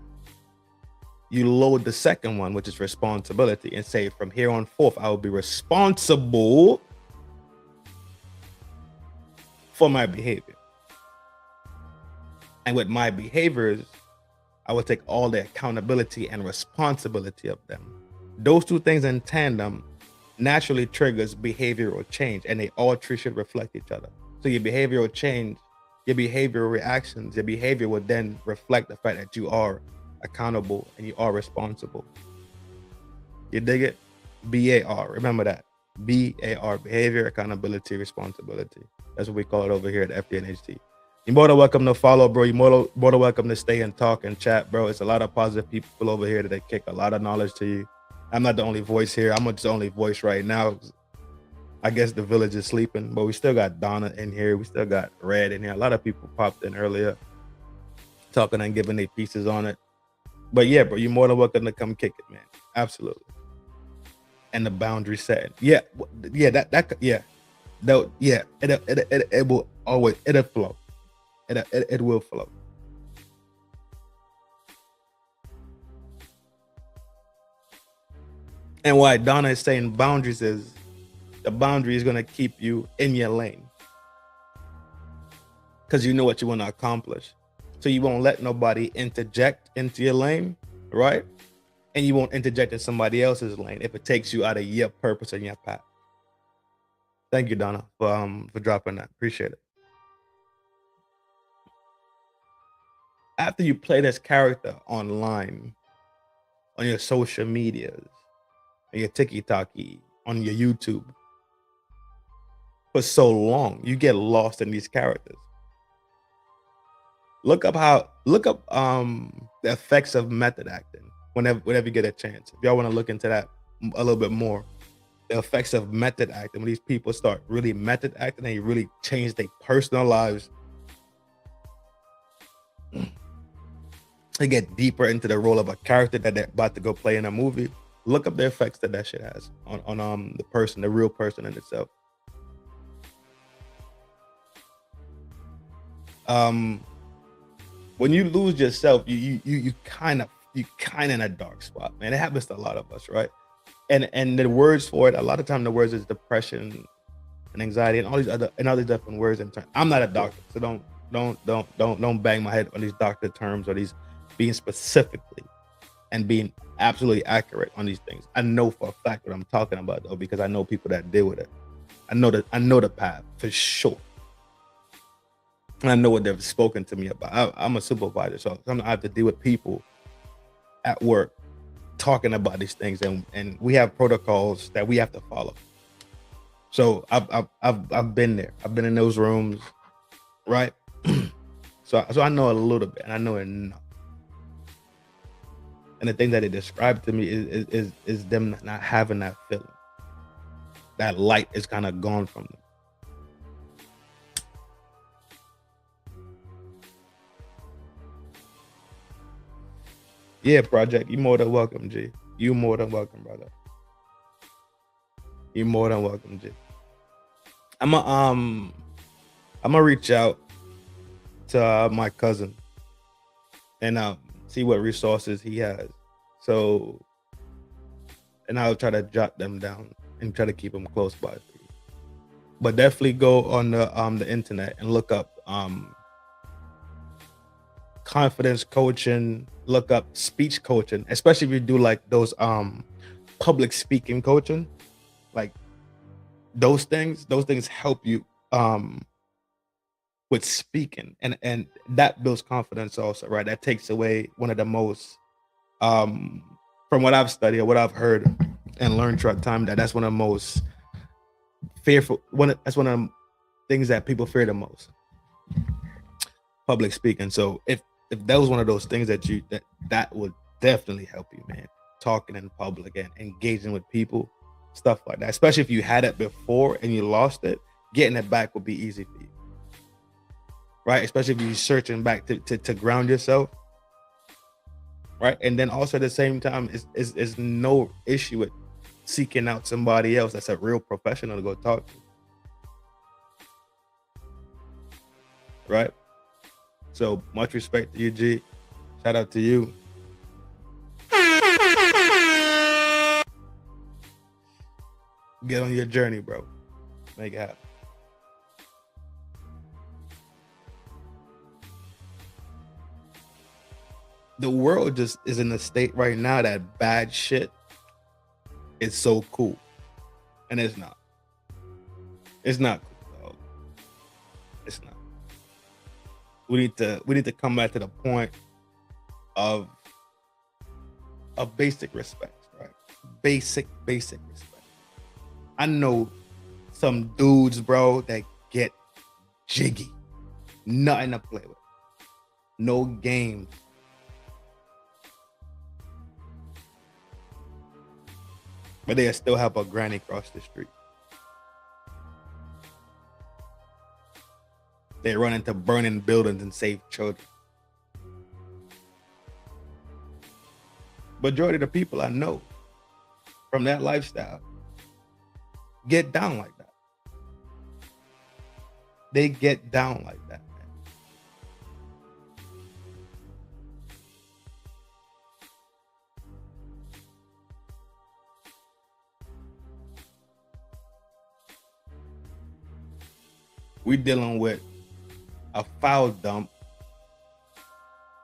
you load the second one, which is responsibility, and say, from here on forth, I will be responsible for my behavior. And with my behaviors, I will take all the accountability and responsibility of them. Those two things in tandem naturally triggers behavioral change, and they all three should reflect each other. So your behavioral change, your behavioral reactions, your behavior will then reflect the fact that you are accountable and you are responsible. You dig it? BAR, remember that. BAR, behavior, accountability, responsibility. That's what we call it over here at FDNHT. You're more than welcome to follow, bro. You're more than welcome to stay and talk and chat, bro. It's a lot of positive people over here that kick a lot of knowledge to you. I'm not the only voice here. I'm just the only voice right now. I guess the village is sleeping, but we still got Donna in here. We still got Red in here. A lot of people popped in earlier talking and giving their pieces on it. But yeah, bro, you're more than welcome to come kick it, man. Absolutely. And the boundary setting. Yeah, it will always, it'll flow. It will flow. And why Donna is saying boundaries is the boundary is going to keep you in your lane, because you know what you want to accomplish. So you won't let nobody interject into your lane, right? And you won't interject in somebody else's lane if it takes you out of your purpose and your path. Thank you, Donna, for dropping that. Appreciate it. After you play this character online, on your social medias, on your TikTok, on your YouTube, for so long, you get lost in these characters. Look up the effects of method acting whenever you get a chance. If y'all want to look into that a little bit more, the effects of method acting, when these people start really method acting, they really change their personal lives. They get deeper into the role of a character that they're about to go play in a movie. Look up the effects that shit has on the person, the real person in itself. When you lose yourself, you kind of in a dark spot, man. It happens to a lot of us, right? And the words for it, a lot of time the words is depression and anxiety and all these other different words in turn. I'm not a doctor, so don't bang my head on these doctor terms or these being specifically and being absolutely accurate on these things. I know for a fact what I'm talking about though, because I know people that deal with it. I know the path for sure. And I know what they've spoken to me about. I'm a supervisor, so I have to deal with people at work talking about these things, and we have protocols that we have to follow. So I've been there. I've been in those rooms, right? So I know a little bit, and I know enough. And the thing that it described to me is them not having that feeling. That light is kind of gone from them. Yeah, Project, you more than welcome, G. You more than welcome, brother. You more than welcome, G. I'm gonna reach out to my cousin and see what resources he has. So, and I'll try to jot them down and try to keep them close by for you. But definitely go on the internet and look up confidence coaching, look up speech coaching, especially if you do like those public speaking coaching, like those things help you with speaking, and that builds confidence also, right? That takes away one of the most from what I've studied or what I've heard and learned throughout time, that's one of the most fearful that's one of the things that people fear the most, public speaking. So if that was one of those things that would definitely help you, man, talking in public and engaging with people, stuff like that, especially if you had it before and you lost it, getting it back would be easy for you, right? Especially if you're searching back to ground yourself, right? And then also at the same time, is no issue with seeking out somebody else that's a real professional to go talk to, right? So much respect to you, G. Shout out to you. Get on your journey, bro. Make it happen. The world just is in a state right now that bad shit is so cool. And it's not. It's not cool, dog. It's not. We need to come back to the point of basic respect, right? Basic respect. I know some dudes, bro, that get jiggy. Nothing to play with. No games. But they still have a granny across the street. They run into burning buildings and save children. Majority of the people I know from that lifestyle get down like that. They get down like that, man. We dealing with a foul dump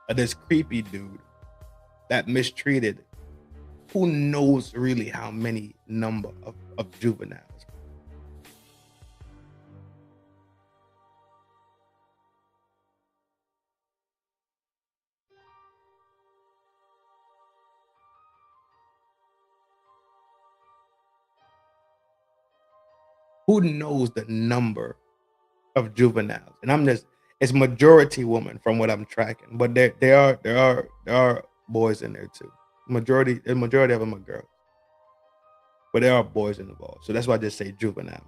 of this creepy dude that mistreated who knows really how many number of juveniles. Who knows the number of juveniles? And it's majority women from what I'm tracking, but there are boys in there too. The majority of them are girls. but there are boys involved. So that's why I just say juvenile.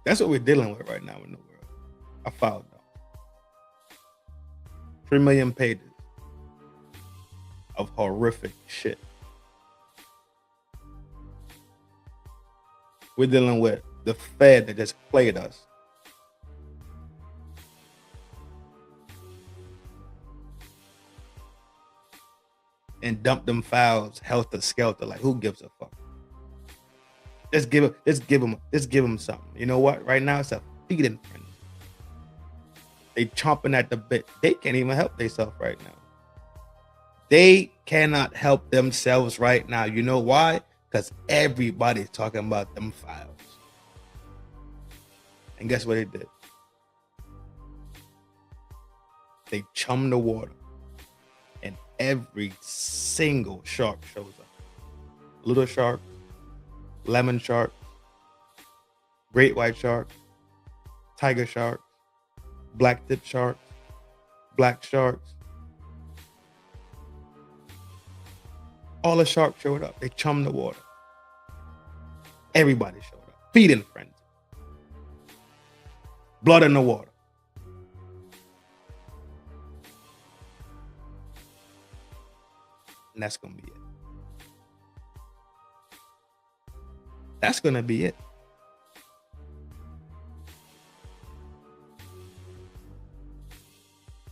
That's what we're dealing with right now in the world. I filed though. 3 million pages of horrific shit. We're dealing with the Fed that just played us. And dump them files helter skelter. Like, who gives a fuck? Just give them something. You know what? Right now it's a feeding frenzy. They chomping at the bit. They can't even help themselves right now. They cannot help themselves right now. You know why? Because everybody's talking about them files. And guess what they did? They chummed the water. And every single shark shows up. Little shark, lemon shark, great white shark, tiger shark, black tip sharks, black sharks. All the sharks showed up. They chummed the water. Everybody showed up. Feeding frenzy. Blood in the water. And that's going to be it. That's going to be it.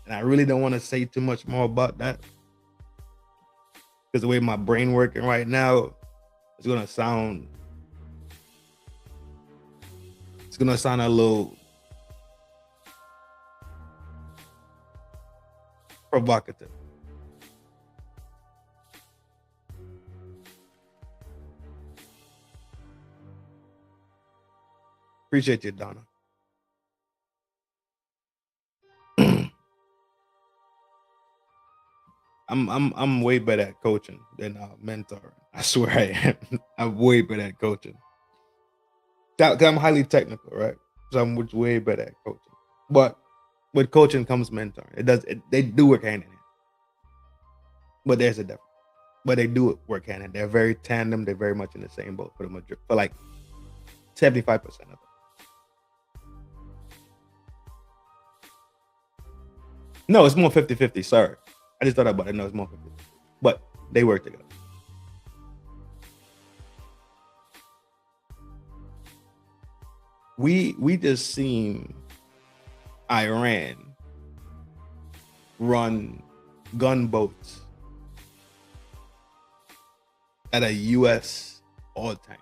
And I really don't want to say too much more about that. Because the way my brain working right now, it's going to sound a little provocative. Appreciate you, Donna. I'm way better at coaching than mentoring. I swear I am. I'm way better at coaching. I'm highly technical, right? So I'm way better at coaching. But with coaching comes mentoring. They do work hand in hand. But there's a difference. But they do work hand in hand. They're very tandem. They're very much in the same boat for like 75% of it. No, it's more 50-50. Sorry. I just thought about it. No, it's more 50. But they work together. We just seen Iran run gunboats at a U.S. oil tanker.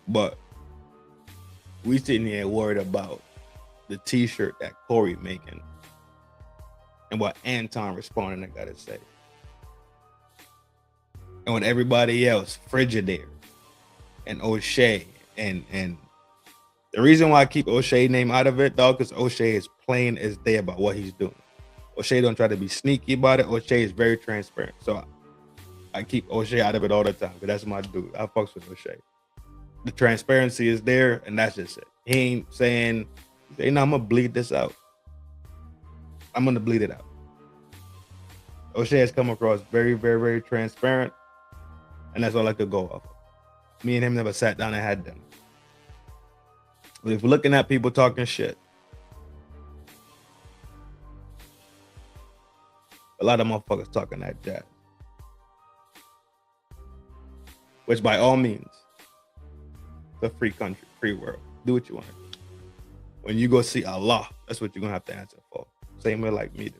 But we sitting here worried about the t-shirt that Corey making and what Anton responding I gotta say. And when everybody else, Frigidaire and O'Shea, and the reason why I keep O'Shea name out of it, dog, because O'Shea is plain as day about what he's doing. O'Shea don't try to be sneaky about it. O'Shea is very transparent. So I keep O'Shea out of it all the time, because that's my dude. I fucks with O'Shea. The transparency is there, and that's just it. He ain't saying, I'm gonna bleed this out. I'm gonna bleed it out. O'Shea has come across very, very, very transparent, and that's all I could go off of. Me and him never sat down and had them. But if we're looking at people talking shit, a lot of motherfuckers talking that jazz. Which by all means, it's a free country, free world. Do what you want to do. When you go see Allah, that's what you're going to have to answer for. Same way like me do.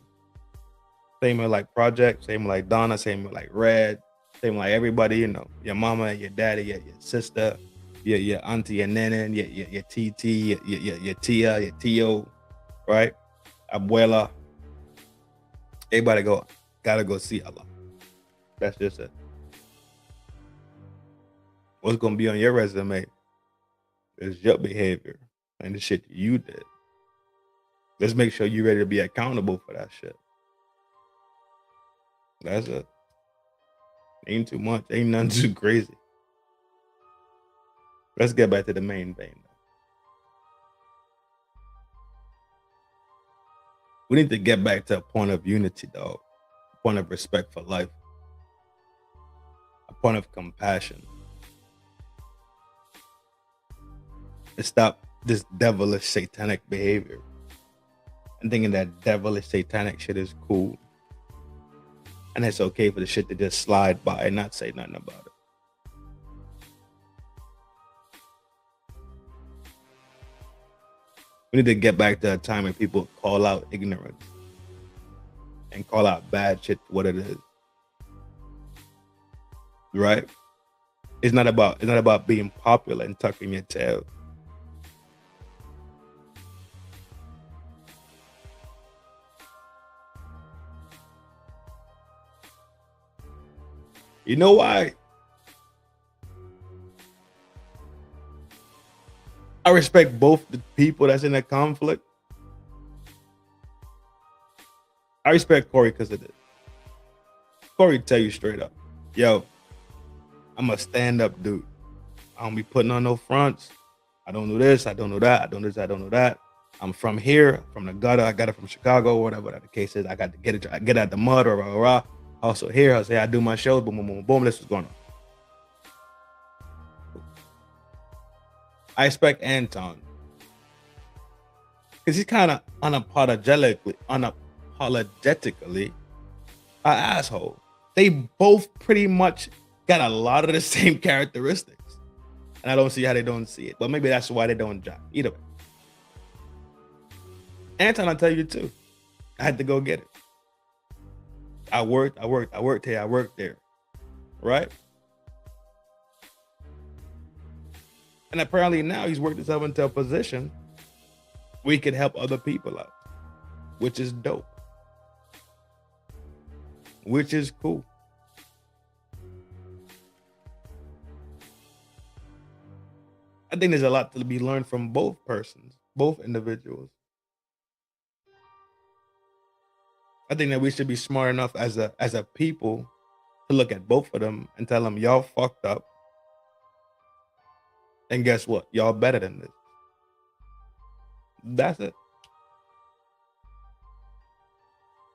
Same way like Project, same way like Donna, same way like Red, same way like everybody, you know, your mama, your daddy, your sister, your auntie, your nene, your TT, your tia, your tio, right? Abuela. Everybody gotta go see Allah. That's just it. What's going to be on your resume is your behavior and the shit you did. Let's make sure you're ready to be accountable for that shit. That's it. Ain't too much. Ain't nothing too crazy. Let's get back to the main vein. We need to get back to a point of unity, dog. A point of respect for life. A point of compassion. And stop this devilish satanic behavior. And thinking that devilish satanic shit is cool. And it's okay for the shit to just slide by and not say nothing about it. We need to get back to a time when people call out ignorance and call out bad shit for what it is. Right? It's not about being popular and tucking your tail. You know why? I respect both the people that's in that conflict. I respect Corey because of this. Corey tell you straight up, yo, I'm a stand-up dude. I don't be putting on no fronts. I don't do this, I don't do that, I don't do this, I don't do that. I'm from here, from the gutter. I got it from Chicago, or whatever the case is. I got to get out the mud, or rah, rah, rah. Also here, I say I do my shows, boom, boom, boom, boom. This was going on. I expect Anton because he's kind of unapologetically an asshole. They both pretty much got a lot of the same characteristics, and I don't see how they don't see it. But maybe that's why they don't jive. Either way, Anton, I'll tell you too. I had to go get it. I worked here, I worked there, right? And apparently now he's worked himself into a position where he could help other people out, which is dope, which is cool. I think there's a lot to be learned from both persons, both individuals. I think that we should be smart enough as a people to look at both of them and tell them y'all fucked up. And guess what? Y'all better than this. That's it.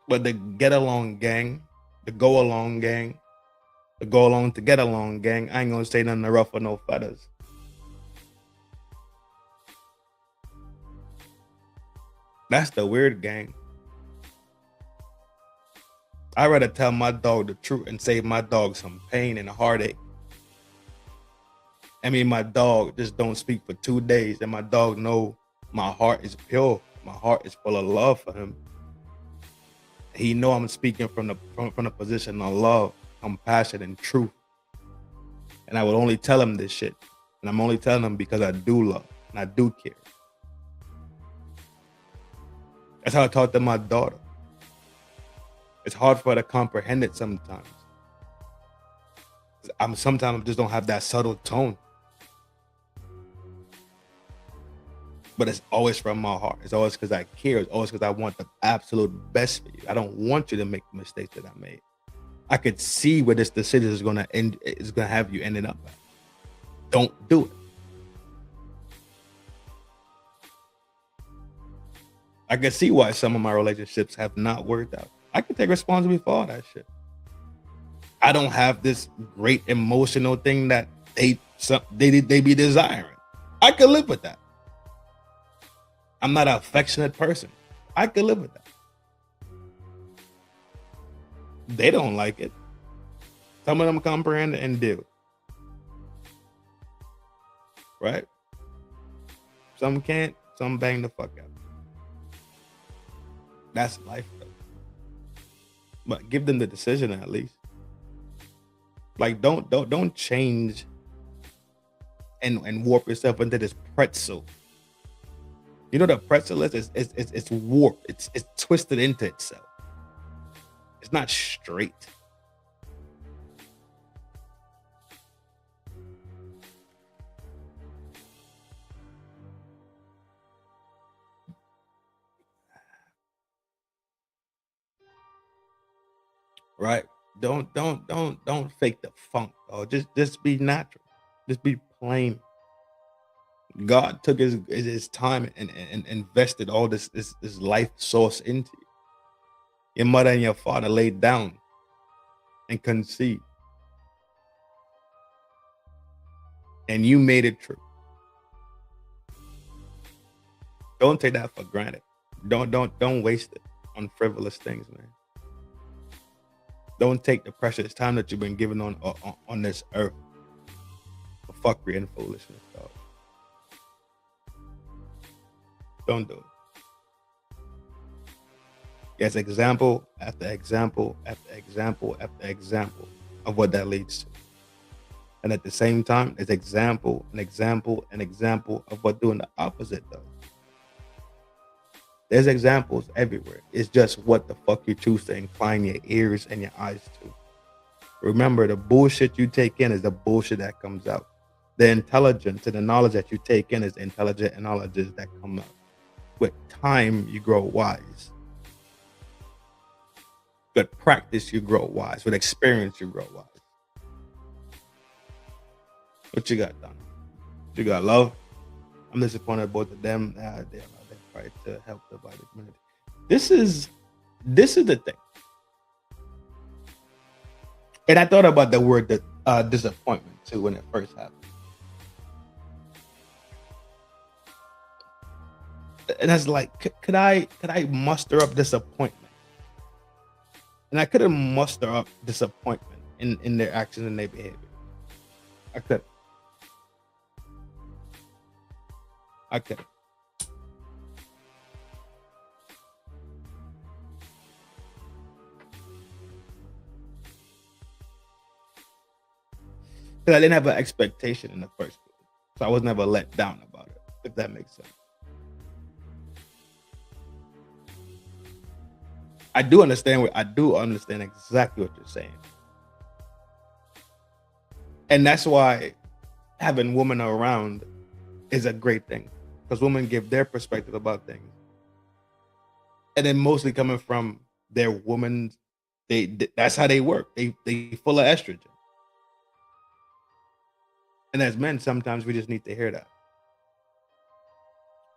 But the get along gang, the go along gang, the go along to get along gang, I ain't gonna say nothing to ruffle no feathers. That's the weird gang. I'd rather tell my dog the truth and save my dog some pain and a heartache. I mean, my dog just don't speak for 2 days, and my dog know my heart is pure. My heart is full of love for him. He know I'm speaking from the position of love, compassion, and truth. And I would only tell him this shit. And I'm only telling him because I do love and I do care. That's how I talk to my daughter. It's hard for her to comprehend it sometimes. Sometimes I just don't have that subtle tone. But it's always from my heart. It's always because I care. It's always because I want the absolute best for you. I don't want you to make the mistakes that I made. I could see where this decision is gonna end. Is gonna have you ending up at. Don't do it. I can see why some of my relationships have not worked out. I can take responsibility for all that shit. I don't have this great emotional thing that they be desiring. I could live with that. I'm not an affectionate person. I could live with that. They don't like it. Some of them comprehend it and do. Right? Some can't. Some bang the fuck out. That's life, though. But give them the decision at least. Like don't change and warp yourself into this pretzel. You know what a pretzel is? It's warped. It's twisted into itself. It's not straight. Right? Don't fake the funk. Oh, just be natural. Just be plain. God took his time and invested all this life source into you. Your mother and your father laid down and conceived, and you made it true. Don't take that for granted. Don't waste it on frivolous things, man. Don't take the precious time that you've been given on this earth for fuckery and foolishness, dog. Don't do it. Yes, example after example after example after example of what that leads to. And at the same time, there's example and example and example of what doing the opposite does. There's examples everywhere. It's just what the fuck you choose to incline your ears and your eyes to. Remember, the bullshit you take in is the bullshit that comes out. The intelligence and the knowledge that you take in is the intelligent knowledges that come out. With time, you grow wise. With practice, you grow wise. With experience, you grow wise. What you got, Don? You got love? I'm disappointed both of them. They tried to help divide the community. This is the thing. And I thought about the word disappointment too when it first happened. And I was like, could I muster up disappointment? And I couldn't muster up disappointment in their actions and their behavior. I couldn't. Because I didn't have an expectation in the first place. So I was never let down about it, if that makes sense. I do understand exactly what you're saying. And that's why having women around is a great thing. Because women give their perspective about things. And then mostly coming from their women, that's how they work. They full of estrogen. And as men, sometimes we just need to hear that.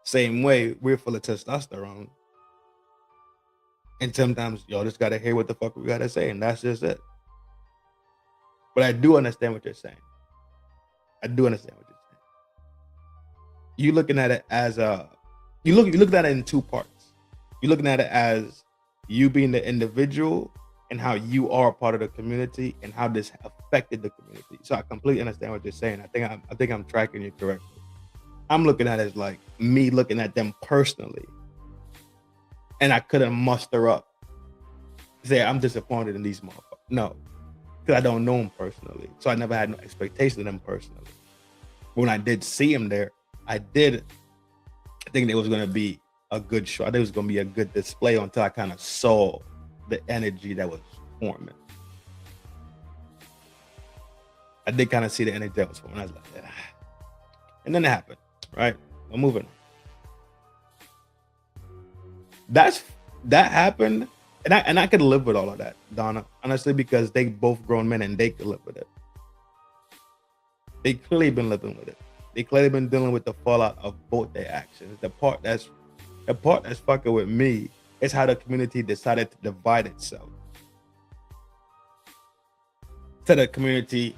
Same way, we're full of testosterone. And sometimes y'all just gotta hear what the fuck we gotta say, and that's just it. But I do understand what you're saying. You looking at it as you look at it in two parts. You're looking at it as you being the individual and how you are a part of the community and how this affected the community. So I completely understand what you're saying. I think I'm tracking you correctly. I'm looking at it as like me looking at them personally, and I couldn't muster up say I'm disappointed in these motherfuckers. No, because I don't know them personally, so I never had no expectation of them personally. When I did see them there, I think it was going to be a good show. I think it was going to be a good display until I kind of saw the energy that was forming. I did kind of see the energy that was forming. I was like, yeah. And then it happened, right? We're moving on. That happened, and I could live with all of that, Donna, honestly, because they both grown men and they could live with it. They clearly been living with it. They clearly been dealing with the fallout of both their actions. The part that's fucking with me is how the community decided to divide itself. To the community,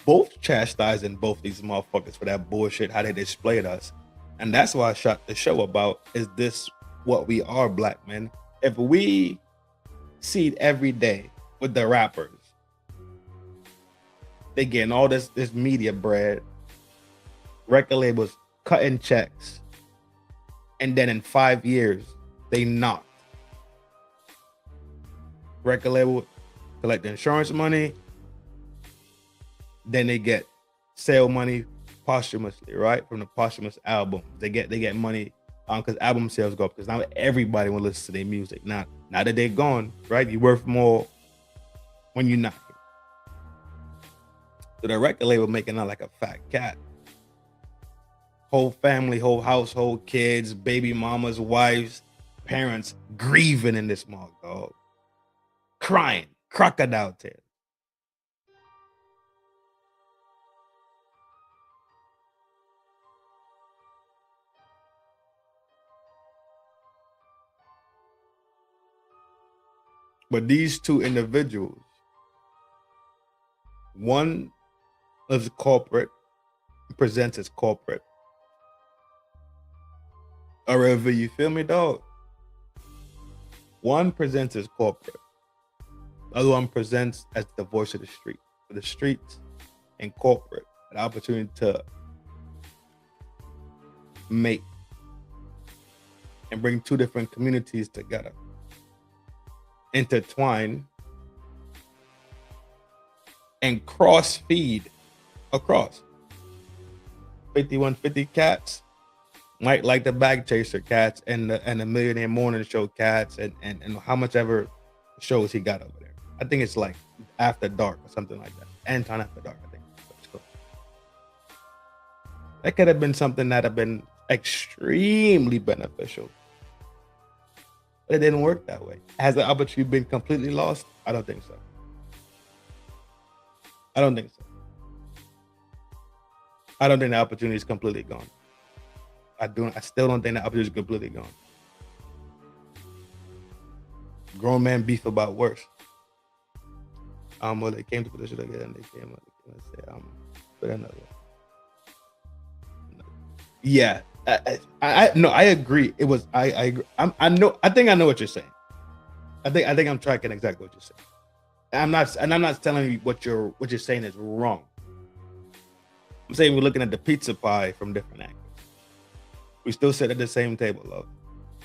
both chastising both these motherfuckers for that bullshit, how they displayed us. And that's why I shot the show about, is this what we are, black men? If we see it every day with the rappers, they getting all this media bread, record labels cutting checks, and then in 5 years, they not. Record label collect insurance money, then they get sale money posthumously, right? From the posthumous album. They get money because album sales go up, because now everybody will listen to their music. Now that they're gone, right? You worth more when you're not here. So the record label making out like a fat cat. Whole family, whole household, kids, baby mamas, wives, parents grieving in this mug, dog. Crying, crocodile tears. But these two individuals, one is corporate, presents as corporate. Or whatever, you feel me, dog? One presents as corporate. The other one presents as the voice of the street. For the streets and corporate, an opportunity to make and bring two different communities together, intertwine and cross feed across. 5150 cats might like the bag chaser cats and the Millionaire Morning Show cats and how much ever shows he got over there. I think it's like After Dark or something like that. Anton After Dark, I think. That could have been something that have been extremely beneficial. But it didn't work that way. Has the opportunity been completely lost? I don't think so. I don't think so. I don't think the opportunity is completely gone. I still don't think the opportunity is completely gone. Grown man beef about worse. Well, they came to put this shit together and they came up and said, put another one. Yeah. I agree. It was I agree. I think I know what you're saying. I think I'm tracking exactly what you're saying. I'm not telling you what you're saying is wrong. I'm saying we're looking at the pizza pie from different angles. We still sit at the same table, love.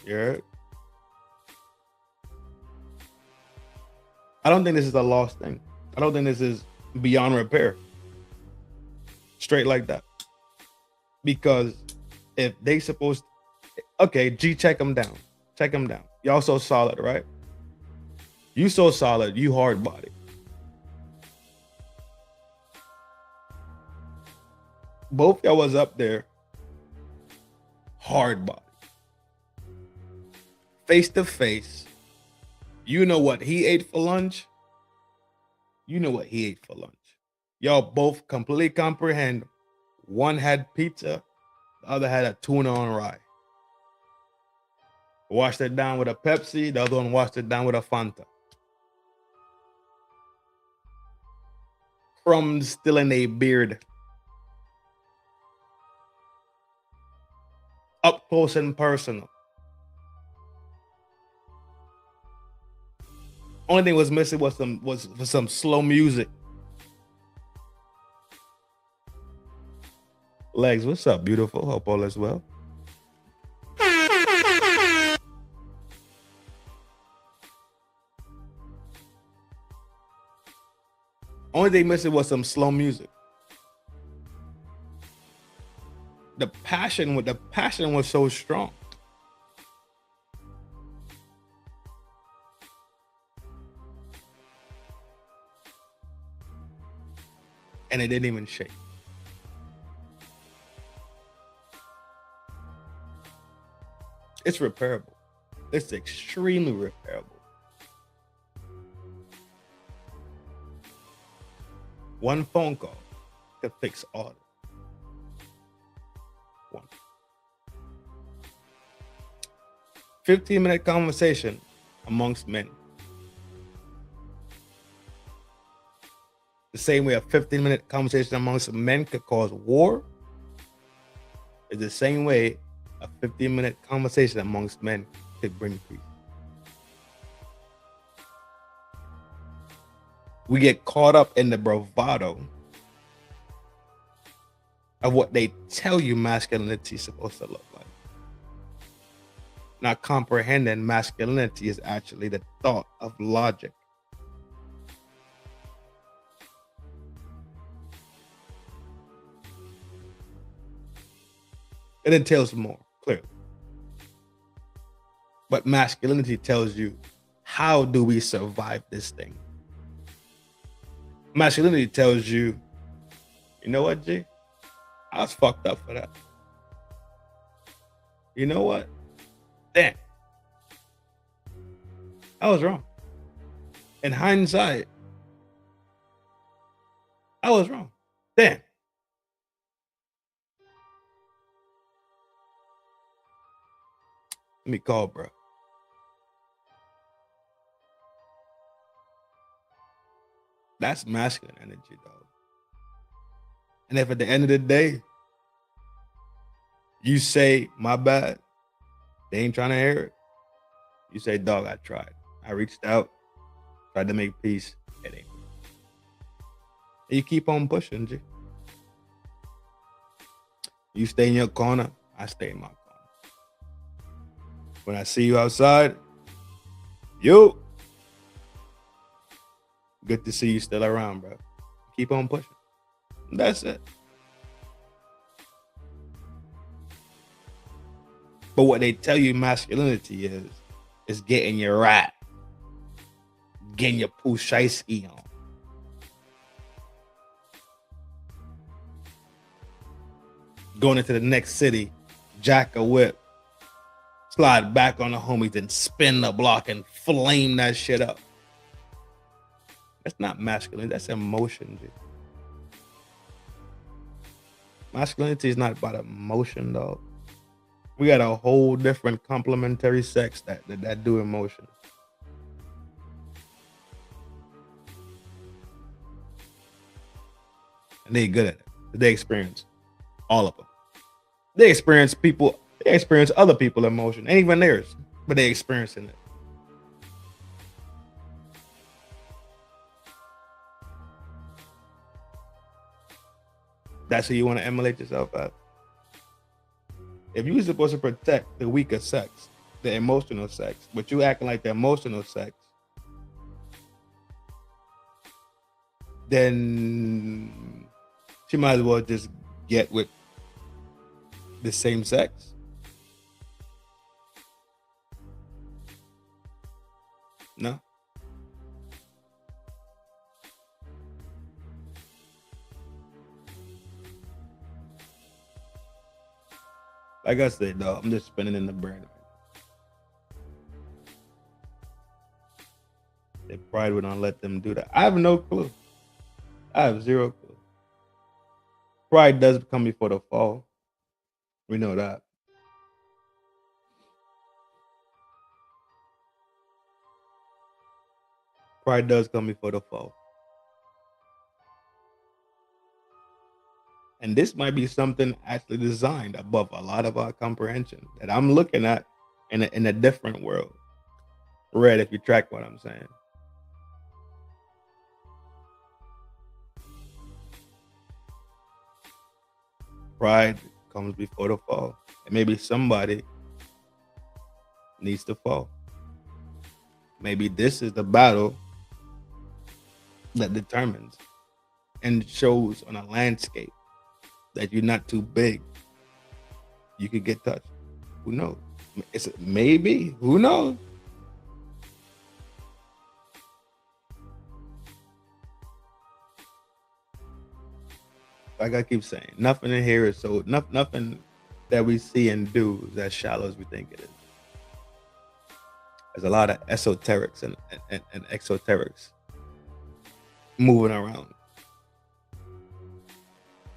You heard? I don't think this is a lost thing. I don't think this is beyond repair. Straight like that. Because if they supposed okay, G, check them down. Check them down. Y'all so solid, right? You so solid, you hard body. Both y'all was up there, hard body. Face to face. You know what he ate for lunch? You know what he ate for lunch. Y'all both completely comprehend. One had pizza, the other had a tuna on rye. Washed it down with a Pepsi, the other one washed it down with a Fanta. Crumbs still in a beard. Up close and personal. Only thing was missing was some slow music. Legs, what's up, beautiful? Hope all is well. Only thing missing was some slow music. The passion was so strong. And it didn't even shake. It's repairable. It's extremely repairable. One phone call could fix all of it. One. 15-minute conversation amongst men. The same way a 15-minute conversation amongst men could cause war is the same way a 15-minute conversation amongst men could bring peace. We get caught up in the bravado of what they tell you masculinity is supposed to look like. Not comprehending masculinity is actually the thought of logic. It entails more, clearly. But masculinity tells you, how do we survive this thing? Masculinity tells you, you know what, G? I was fucked up for that. You know what? Damn. I was wrong. In hindsight, I was wrong. Damn. Let me call, bro. That's masculine energy, dog. And if at the end of the day, you say, my bad, they ain't trying to hear it. You say, dog, I tried. I reached out, tried to make peace. It ain't. And you keep on pushing, G. You stay in your corner, I stay in my corner. When I see you outside, you. Good to see you still around, bro. Keep on pushing. That's it. But what they tell you masculinity is getting your rat, getting your pushaisky on. Going into the next city, jack a whip, slide back on the homies and spin the block and flame that shit up. That's not masculine, that's emotion, G. Masculinity is not about emotion, dog. We got a whole different complementary sex that do emotion. And they good at it. They experience all of them. They experience other people's emotion, ain't even theirs, but they experiencing it. That's who you want to emulate yourself as. If you're supposed to protect the weaker sex, the emotional sex, but you acting like the emotional sex, then she might as well just get with the same sex. No. Like I said, dog, I'm just spinning in the brain. Their pride would not let them do that. I have no clue. I have zero clue. Pride does come before the fall. We know that. Pride does come before the fall. And this might be something actually designed above a lot of our comprehension that I'm looking at in a different world. Red, if you track what I'm saying. Pride comes before the fall. And maybe somebody needs to fall. Maybe this is the battle that determines and shows on a landscape that you're not too big. You could get touched. Who knows? Maybe. Who knows? Like I keep saying, nothing in here is so nothing that we see and do is as shallow as we think it is. There's a lot of esoterics and exoterics moving around.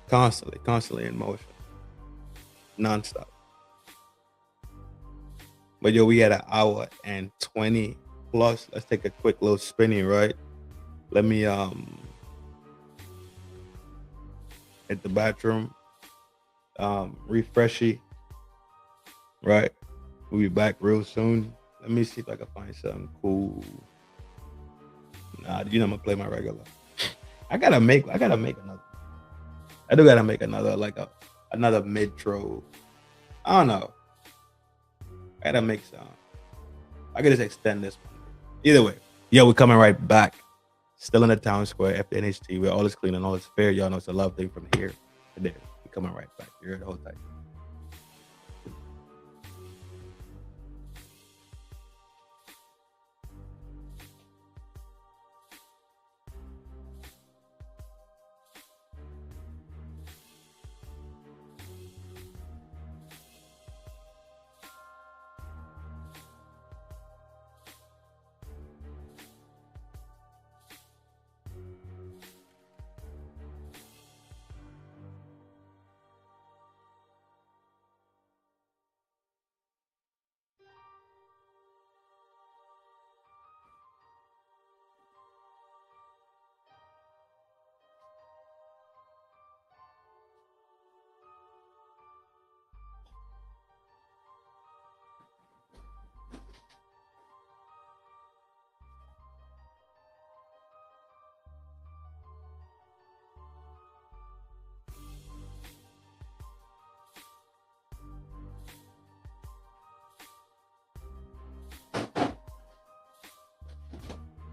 Constantly in motion. Nonstop. But yo, we had an hour and 20 plus. Let's take a quick little spinning, right? Let me hit the bathroom. Refreshy. Right? We'll be back real soon. Let me see if I can find something cool. Nah, you know I'm gonna play my regular. I gotta make another. I do gotta make another, like another mid-tro. I don't know. I gotta make some. I could just extend this one. Either way, yo, we're coming right back. Still in the town square after NHT, where all is clean and all is fair. Y'all know it's a love thing from here to there. We're coming right back. You're the whole time.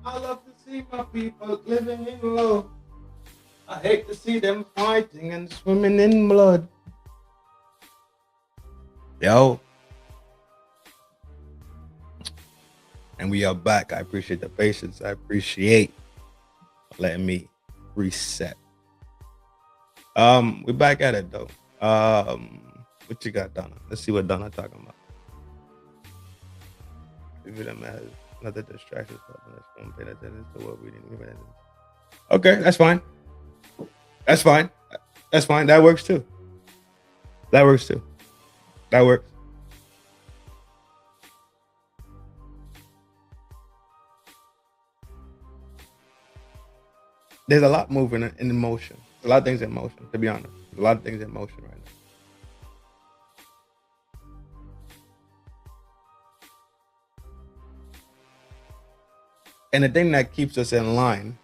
I love to see my people living in love. I hate to see them fighting and swimming in blood. Yo. And we are back. I appreciate the patience. I appreciate letting me reset. We're back at it though. What you got, Donna? Let's see what Donna talking about. If them as another distraction, pay attention to what we didn't even. Okay, that's fine. That's fine. That's fine. That works too. That works too. That works. There's a lot moving in motion. A lot of things in motion, to be honest. A lot of things in motion right now. And the thing that keeps us in line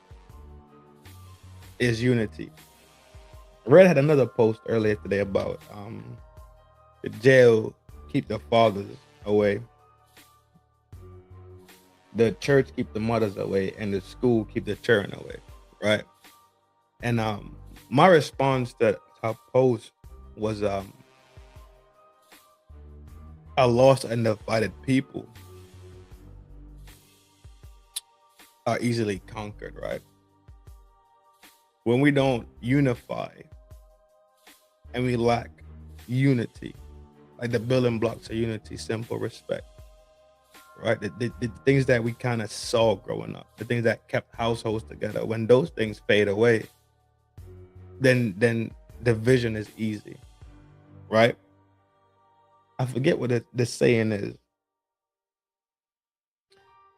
is unity. Red had another post earlier today about the jail keep the fathers away, the church keep the mothers away, and the school keep the children away, right? And my response to her post was a lost and divided people are easily conquered, right? When we don't unify and we lack unity, like the building blocks of unity, simple respect, right? The things that we kind of saw growing up, the things that kept households together, when those things fade away, then division is easy, right? I forget what the saying is,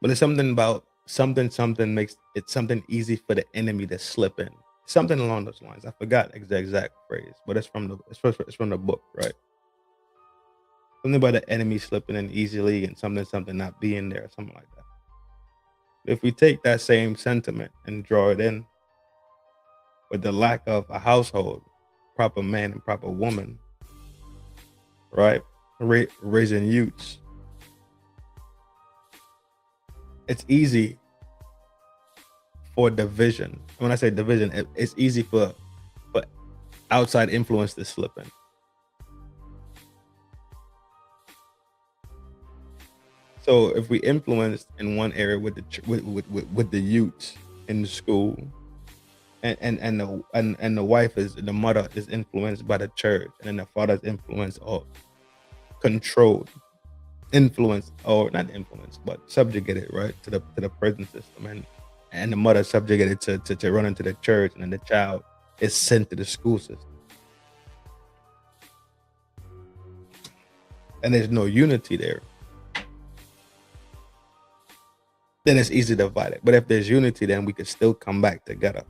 but it's something about something makes it something easy for the enemy to slip in. Something along those lines. I forgot the exact phrase, but it's from the book, right? Something about the enemy slipping in easily and something not being there, something like that. If we take that same sentiment and draw it in with the lack of a household, proper man and proper woman, right? Raising youths. It's easy for division. When I say division, it's easy for outside influence to slip in. So if we influence in one area with the youths in the school, and the wife is the mother is influenced by the church, and then the father is influenced or controlled, influenced or not influenced, but subjugated, right, to the prison system, and the mother subjugated to run into the church, and then the child is sent to the school system, and there's no unity there. Then it's easy to divide it. But if there's unity, then we could still come back together.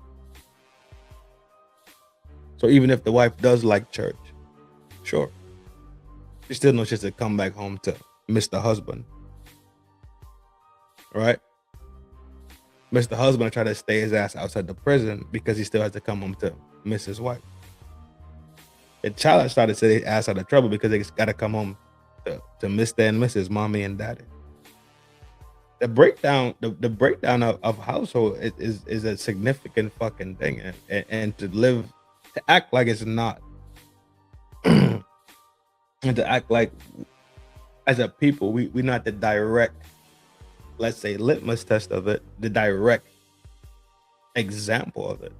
So even if the wife does like church, sure, she still knows she has to come back home to miss the husband, right? Miss the husband and try to stay his ass outside the prison because he still has to come home to miss his wife. The child started to say his ass out of trouble because they got to come home to miss their and Mrs. Mommy and Daddy. The breakdown of household is a significant fucking thing, and to act like it's not, and to act like as a people we're not the direct, let's say, litmus test of it, the direct example of it,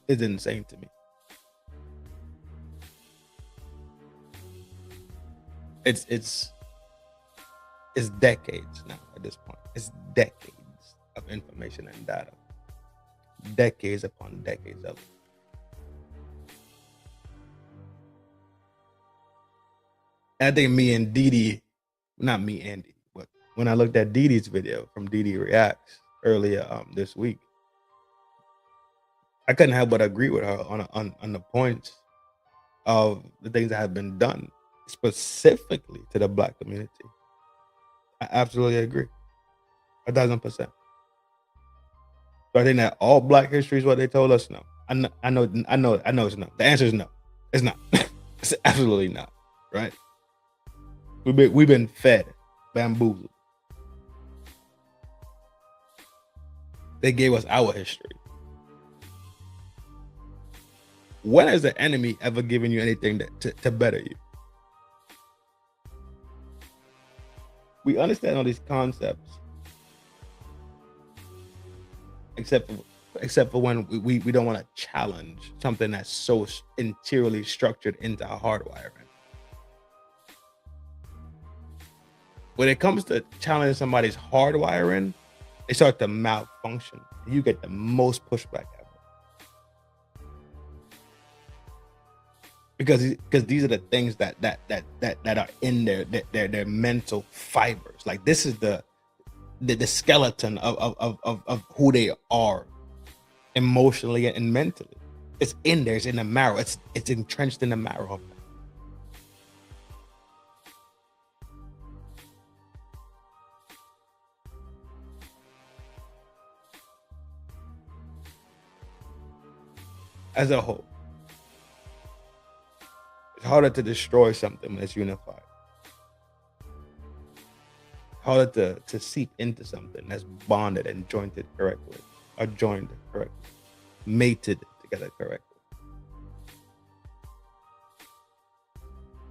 is insane to me. It's decades now at this point. It's decades of information and data. Decades upon decades of it. And I think me and Didi, not me and Didi, but when I looked at Didi's video from Didi Reacts earlier this week, I couldn't help but agree with her on the points of the things that have been done specifically to the Black community. I absolutely agree, 1,000%. So I think that all Black history is what they told us. No, I know it's no. The answer is no. It's not. It's absolutely not. Right? We've been fed, bamboozled, They gave us our history. When has the enemy ever given you anything to better you? We understand all these concepts, except for when we don't want to challenge something that's so interiorly structured into our hardwiring. When it comes to challenging somebody's hardwiring, they start to malfunction. You get the most pushback ever. Because these are the things that are in their mental fibers. Like, this is the skeleton of who they are emotionally and mentally. It's in there, it's in the marrow, it's entrenched in the marrow of them. As a whole, it's harder to destroy something when it's unified. Harder to seep into something that's bonded and jointed correctly, or joined correctly, mated together correctly.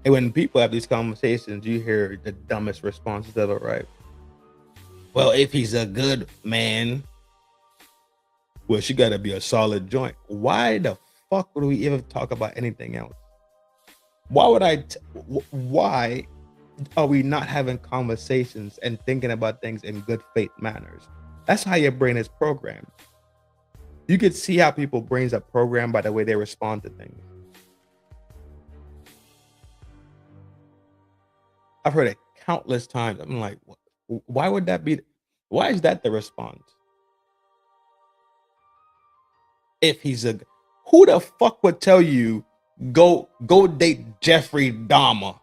And when people have these conversations, you hear the dumbest responses ever, right? Well, if he's a good man, well, she got to be a solid joint. Why the fuck would we even talk about anything else? Why are we not having conversations and thinking about things in good faith manners? That's how your brain is programmed. You could see how people's brains are programmed by the way they respond to things. I've heard it countless times. I'm like, why would that be? Why is that the response? If he's who the fuck would tell you go date Jeffrey Dahmer?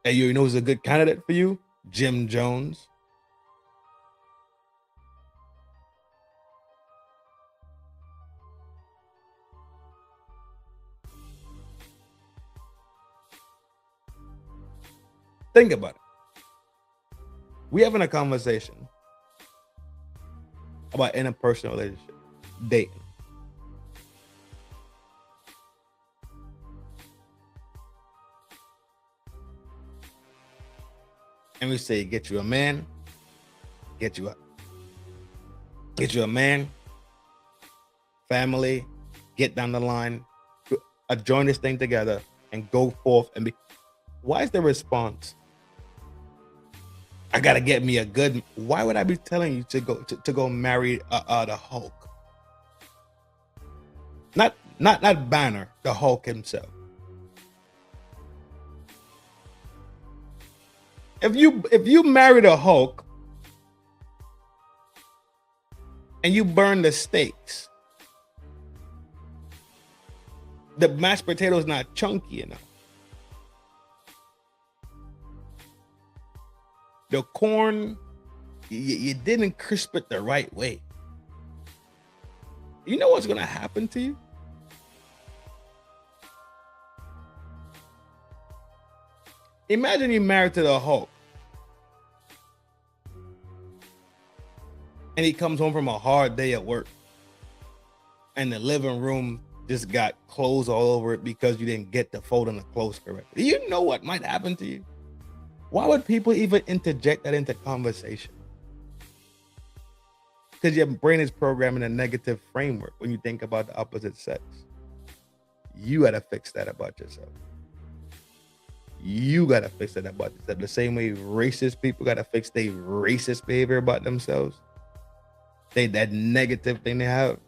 And you know who's a good candidate for you? Jim Jones. Think about it. We having a conversation about interpersonal relationship, dating. And we say, get you a man, get you a man, family, get down the line, join this thing together and go forth and be. Why is the response? I gotta get me a good. Why would I be telling you to go marry the Hulk? Not Banner, the Hulk himself. If you marry the Hulk and you burn the steaks, the mashed potato is not chunky enough. The corn, you didn't crisp it the right way. You know what's gonna happen to you? Imagine you're married to the Hulk and he comes home from a hard day at work and the living room just got clothes all over it because you didn't get the folding the clothes correctly. You know what might happen to you? Why would people even interject that into conversation? Because your brain is programming a negative framework when you think about the opposite sex. You gotta fix that about yourself. You gotta fix that about yourself. The same way racist people gotta fix their racist behavior about themselves. That negative thing they have,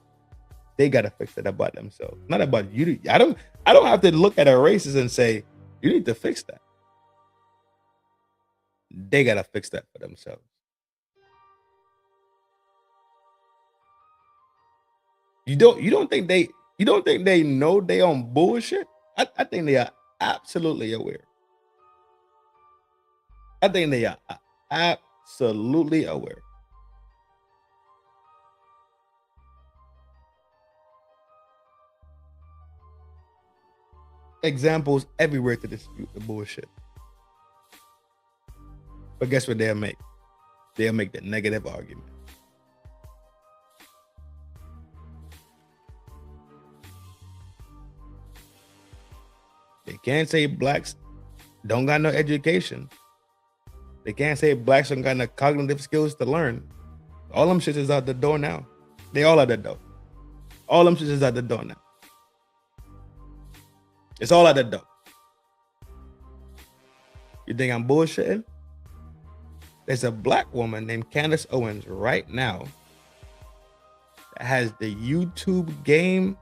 they gotta fix it about themselves. Not about you. I don't have to look at a racist and say, you need to fix that. They gotta fix that for themselves. You don't think they know they on bullshit? I think they are absolutely aware. I think they are absolutely aware. Examples everywhere to dispute the bullshit. But guess what they'll make? they'll make the negative argument. They can't say blacks don't got no education. They can't say blacks don't got no cognitive skills to learn. All them shits is out the door now. They all out the door. All them shits is out the door now. It's all out the door. You think I'm bullshitting? There's a black woman named Candace Owens right now that has the YouTube game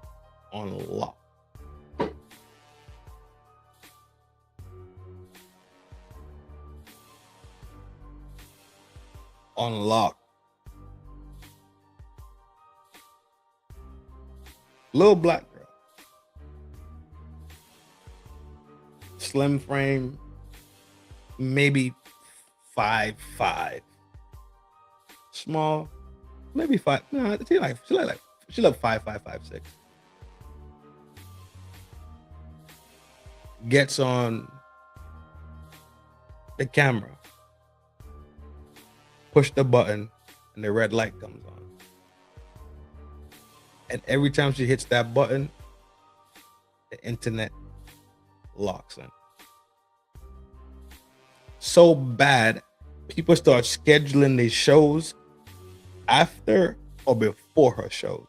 on lock. On lock. Little black girl. Slim frame, maybe 5'5". Small, maybe 5. No, she like 5'5", 5'6". Gets on the camera, push the button, and the red light comes on. And every time she hits that button, the internet locks in. So bad, people start scheduling these shows after or before her shows.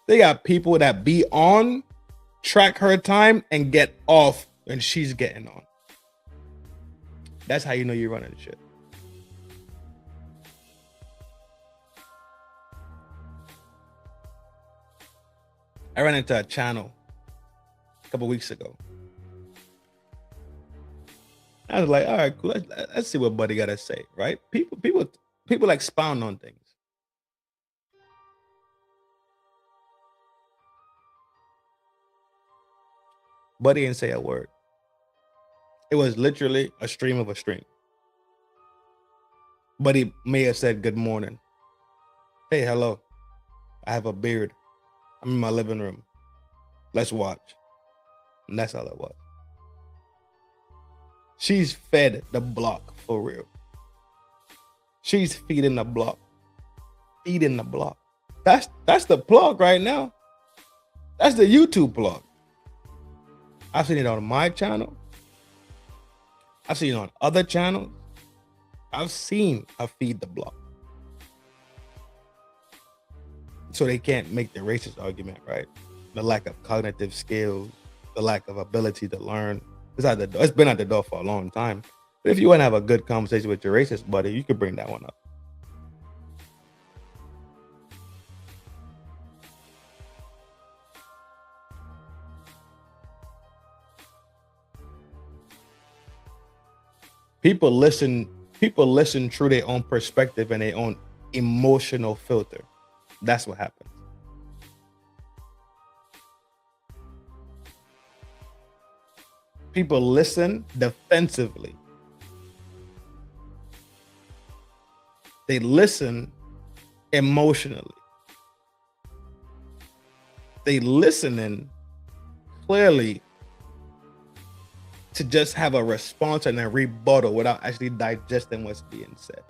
They got people that be on, track her time, and get off when she's getting on. That's how you know you're running shit. I ran into a channel a couple weeks ago. I was like, all right, cool. Let's see what Buddy got to say, right? People expound on things. Buddy didn't say a word. It was literally a stream of a stream. Buddy may have said good morning. Hey, hello. I have a beard. I'm in my living room. Let's watch. And that's all it was. She's fed the block for real. She's feeding the block. Eating the block. That's the plug right now. That's the YouTube plug. I've seen it on my channel. I've seen it on other channels. I've seen her feed the block. So they can't make the racist argument, right? The lack of cognitive skills, the lack of ability to learn. It's at the door. It's been at the door for a long time. But if you want to have a good conversation with your racist buddy, you could bring that one up. People listen through their own perspective and their own emotional filter. That's what happens. People listen defensively. They listen emotionally. They listening clearly to just have a response and a rebuttal without actually digesting what's being said.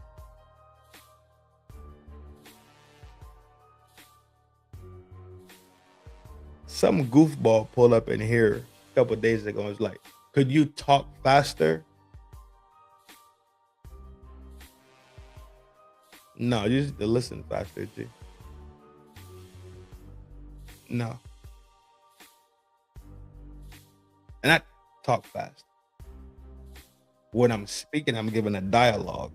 Some goofball pulled up in here a couple of days ago and was like, could you talk faster? No, you just listen faster, G. No. And I talk fast. When I'm speaking, I'm giving a dialogue.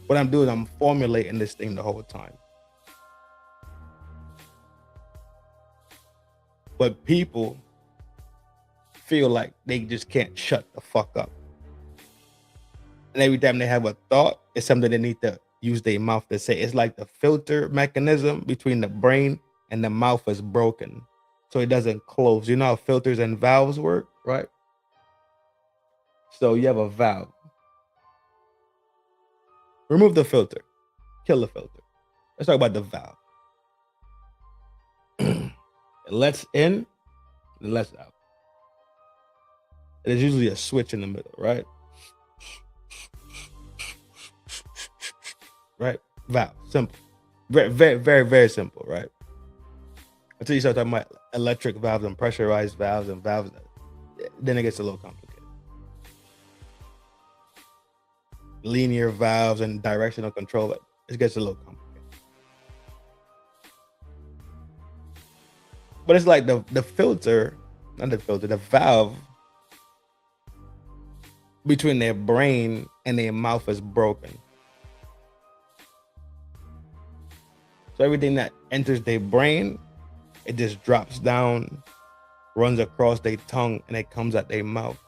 What I'm doing, I'm formulating this thing the whole time. But people feel like they just can't shut the fuck up. And every time they have a thought, it's something they need to use their mouth to say. It's like the filter mechanism between the brain and the mouth is broken. So it doesn't close. You know how filters and valves work, right? So you have a valve. Remove the filter. Kill the filter. Let's talk about the valve. It lets in, it lets out. There's usually a switch in the middle, right? right? Valve, simple. Very, very, very, very simple, right? Until you start talking about electric valves and pressurized valves and valves, then it gets a little complicated. Linear valves and directional control, it gets a little complicated. But it's like the filter, not the filter, the valve between their brain and their mouth is broken. So everything that enters their brain, it just drops down, runs across their tongue, and it comes out their mouth.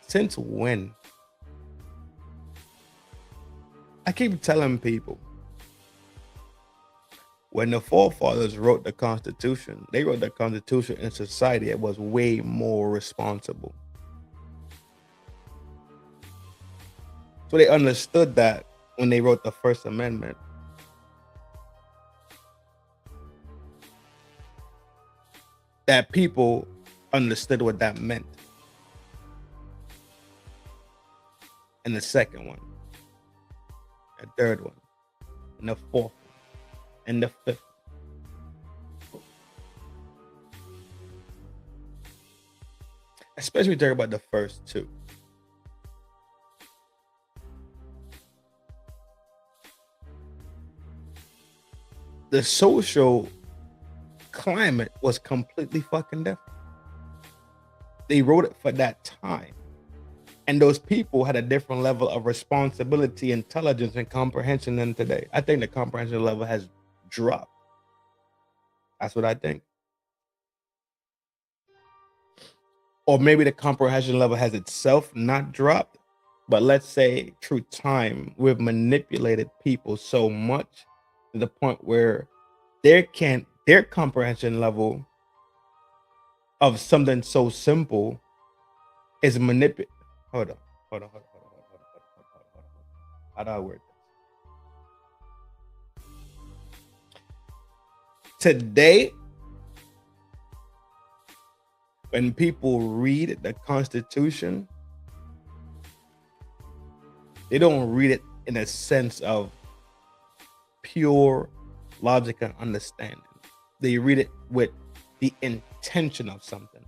Since when? I keep telling people, when the forefathers wrote the Constitution, they wrote the Constitution in society that was way more responsible. So they understood that when they wrote the First Amendment. That people understood what that meant. And the second one, the third one, and the fourth one, and the fifth. Especially talk about the first two. The social climate was completely fucking different. They wrote it for that time. And those people had a different level of responsibility, intelligence, and comprehension than today. I think the comprehension level has dropped. That's what I think. Or maybe the comprehension level has itself not dropped. But let's say through time, we've manipulated people so much to the point where their comprehension level of something so simple is manipulated. Hold on. How do I word this? Today, when people read the Constitution, they don't read it in a sense of pure logic and understanding. They read it with the intention of something.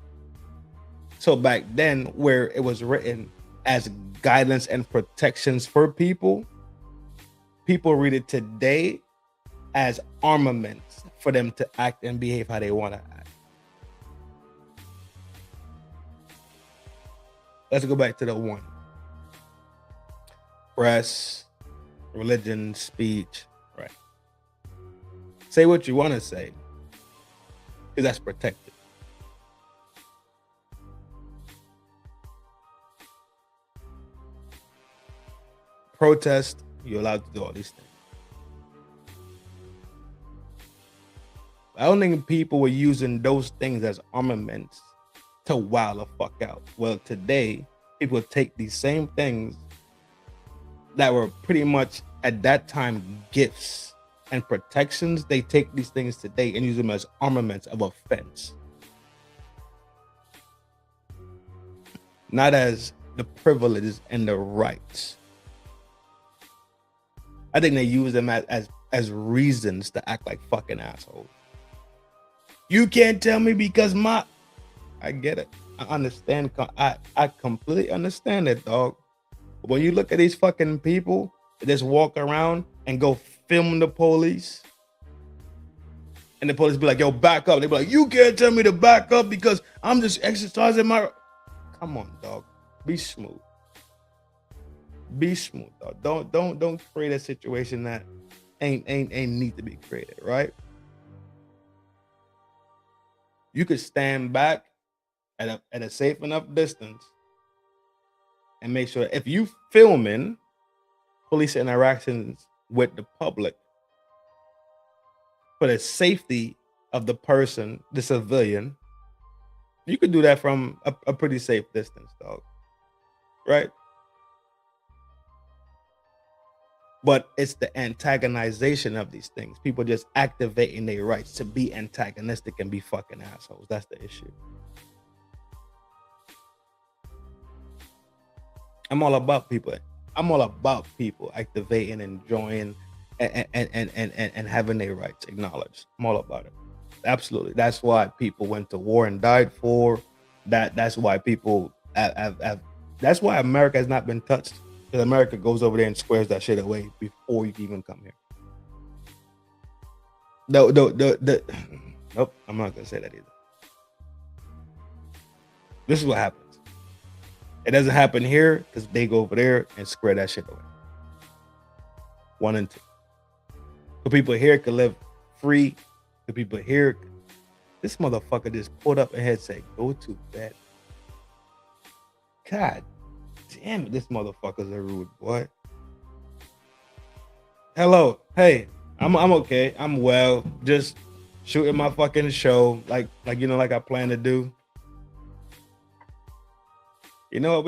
So back then, where it was written as guidance and protections for people, people read it today as armaments for them to act and behave how they want to act. Let's go back to the one. Press, religion, speech, right? Say what you want to say, because that's protected. Protest, you're allowed to do all these things. I don't think people were using those things as armaments to wow the fuck out. Well, today, people take these same things that were pretty much at that time gifts and protections. They take these things today and use them as armaments of offense. Not as the privileges and the rights. I think they use them as reasons to act like fucking assholes. You can't tell me because I get it. I understand. I completely understand it, dog. But when you look at these fucking people that just walk around and go film the police, and the police be like, yo, back up. They be like, you can't tell me to back up because I'm just exercising my... Come on, dog. Be smooth. Be smooth, dog. Don't create a situation that ain't need to be created, right? You could stand back at a safe enough distance and make sure if you filming police interactions with the public for the safety of the person, the civilian, you could do that from a pretty safe distance, dog. Right? But it's the antagonization of these things. People just activating their rights to be antagonistic and be fucking assholes. That's the issue. I'm all about people. I'm all about people activating, enjoying, and having their rights acknowledged. I'm all about it. Absolutely. That's why people went to war and died for that. That's why people have that's why America has not been touched. Because America goes over there and squares that shit away before you can even come here. Nope, I'm not gonna say that either. This is what happens. It doesn't happen here because they go over there and square that shit away. 1 and 2. So people here can live free. The people here, this motherfucker just pulled up and had said, "Go to bed." God damn it, this motherfucker's a rude boy. Hello, hey, I'm okay. I'm well. Just shooting my fucking show, like I plan to do. You know what?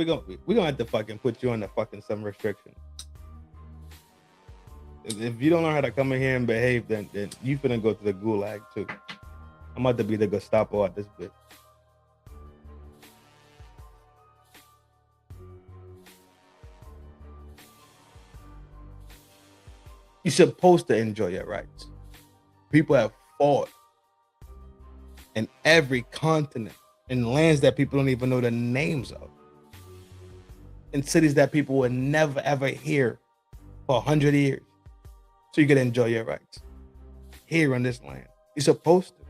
We're gonna have to fucking put you under fucking some restriction. If you don't learn how to come in here and behave, then you finna go to the gulag too. I'm about to be the Gestapo at this bit. You're supposed to enjoy your rights. People have fought in every continent, in lands that people don't even know the names of, in cities that people would never ever hear for 100 years. So you can enjoy your rights here on this land. You're supposed to.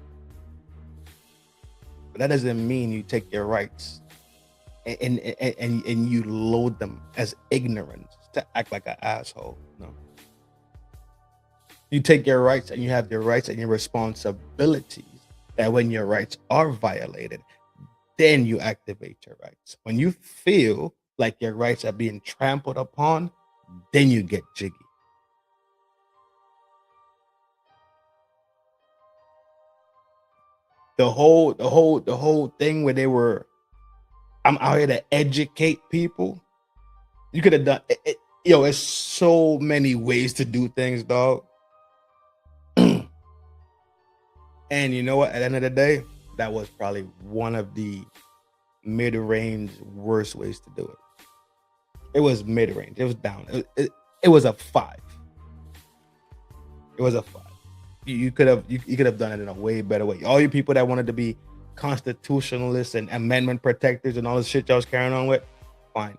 But that doesn't mean you take your rights and you load them as ignorance to act like an asshole. No. You take your rights and you have your rights and your responsibilities, that when your rights are violated, then you activate your rights. When you feel like your rights are being trampled upon, then you get jiggy. The whole thing where they were, I'm out here to educate people. You could have done it. It's so many ways to do things, dog. And you know what? At the end of the day, that was probably one of the mid-range worst ways to do it. It was mid-range. It was down. It was a 5. It was a 5. You could have done it in a way better way. All you people that wanted to be constitutionalists and amendment protectors and all this shit y'all was carrying on with, fine.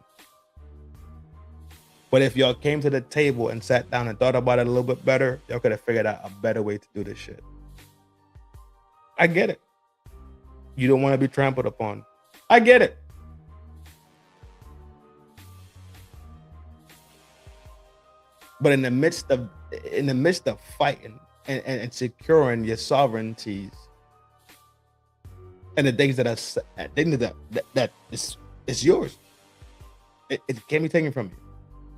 But if y'all came to the table and sat down and thought about it a little bit better, y'all could have figured out a better way to do this shit. I get it. You don't want to be trampled upon. I get it. But in the midst of fighting and securing your sovereignties and the things that is yours, it can't be taken from you.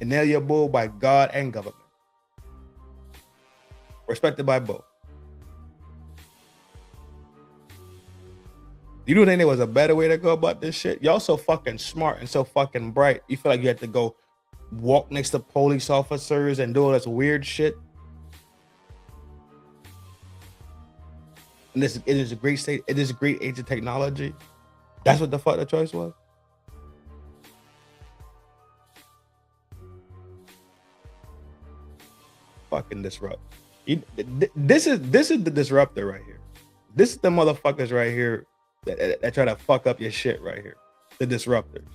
Inalienable by God and government, respected by both. You don't think there was a better way to go about this shit? Y'all so fucking smart and so fucking bright. You feel like you have to go walk next to police officers and do all this weird shit. And it is a great state. It is a great age of technology. That's what the fuck the choice was. Fucking disrupt. This is the disruptor right here. This is the motherfuckers right here that try to fuck up your shit right here. The disruptors.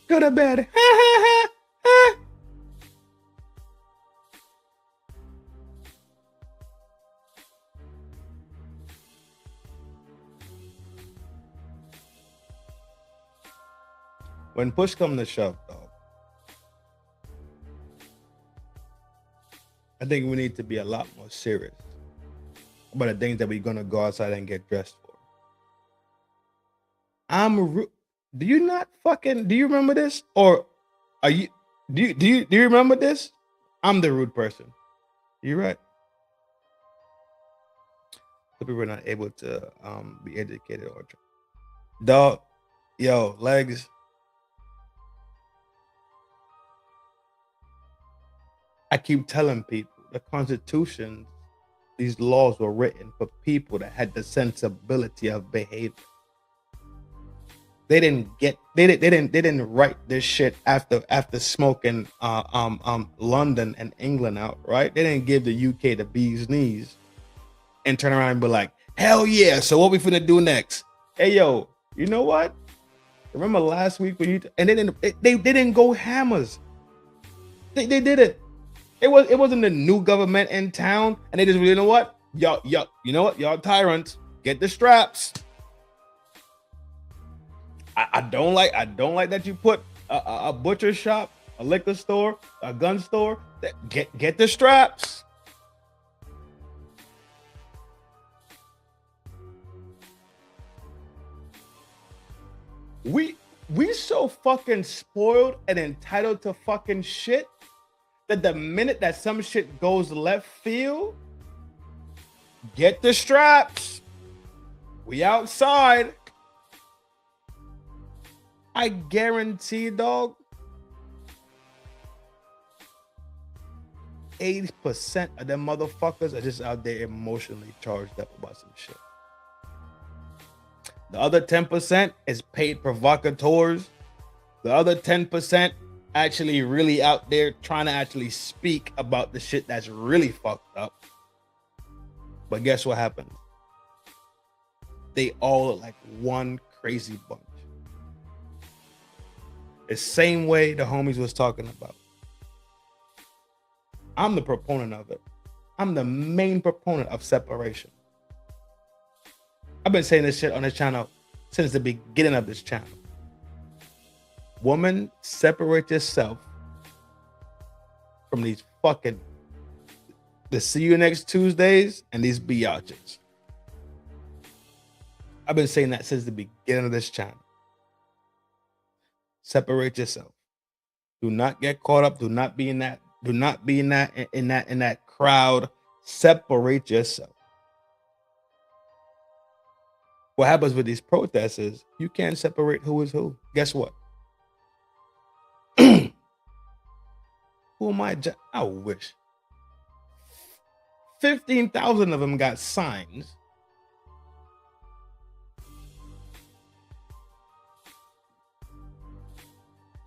Go to bed. When push comes to shove, dog, I think we need to be a lot more serious about the things that we're gonna go outside and get dressed for. Do you remember this? Or are you do you remember this? I'm the rude person. You're right. The people are not able to be educated or dog, yo, legs. I keep telling people the Constitution, these laws were written for people that had the sensibility of behavior. They didn't write this shit after smoking London and England out, right? They didn't give the UK the bee's knees and turn around and be like, hell yeah, so what we finna do next? Hey yo, you know what? Remember last week when they didn't go hammers. They did it. It wasn't the new government in town, and they just, you know what? Y'all, you know what? Y'all tyrants, get the straps. I don't like that you put a butcher shop, a liquor store, a gun store. Get the straps. We so fucking spoiled and entitled to fucking shit that the minute that some shit goes left field, get the straps. We outside. I guarantee, dog, 80% of them motherfuckers are just out there emotionally charged up about some shit. The other 10% is paid provocateurs. The other 10% actually really out there trying to actually speak about the shit that's really fucked up. But guess what happens? They all look like one crazy bunch. The same way the homies was talking about. I'm the proponent of it. I'm the main proponent of separation. I've been saying this shit on this channel since the beginning of this channel. Woman, separate yourself from these fucking the see you next Tuesdays and these biatches. I've been saying that since the beginning of this channel. Separate yourself. Do not get caught up. Do not be in that. Do not be in that crowd. Separate yourself. What happens with these protests is you can't separate who is who. Guess what? Who am I? I wish 15,000 of them got signs.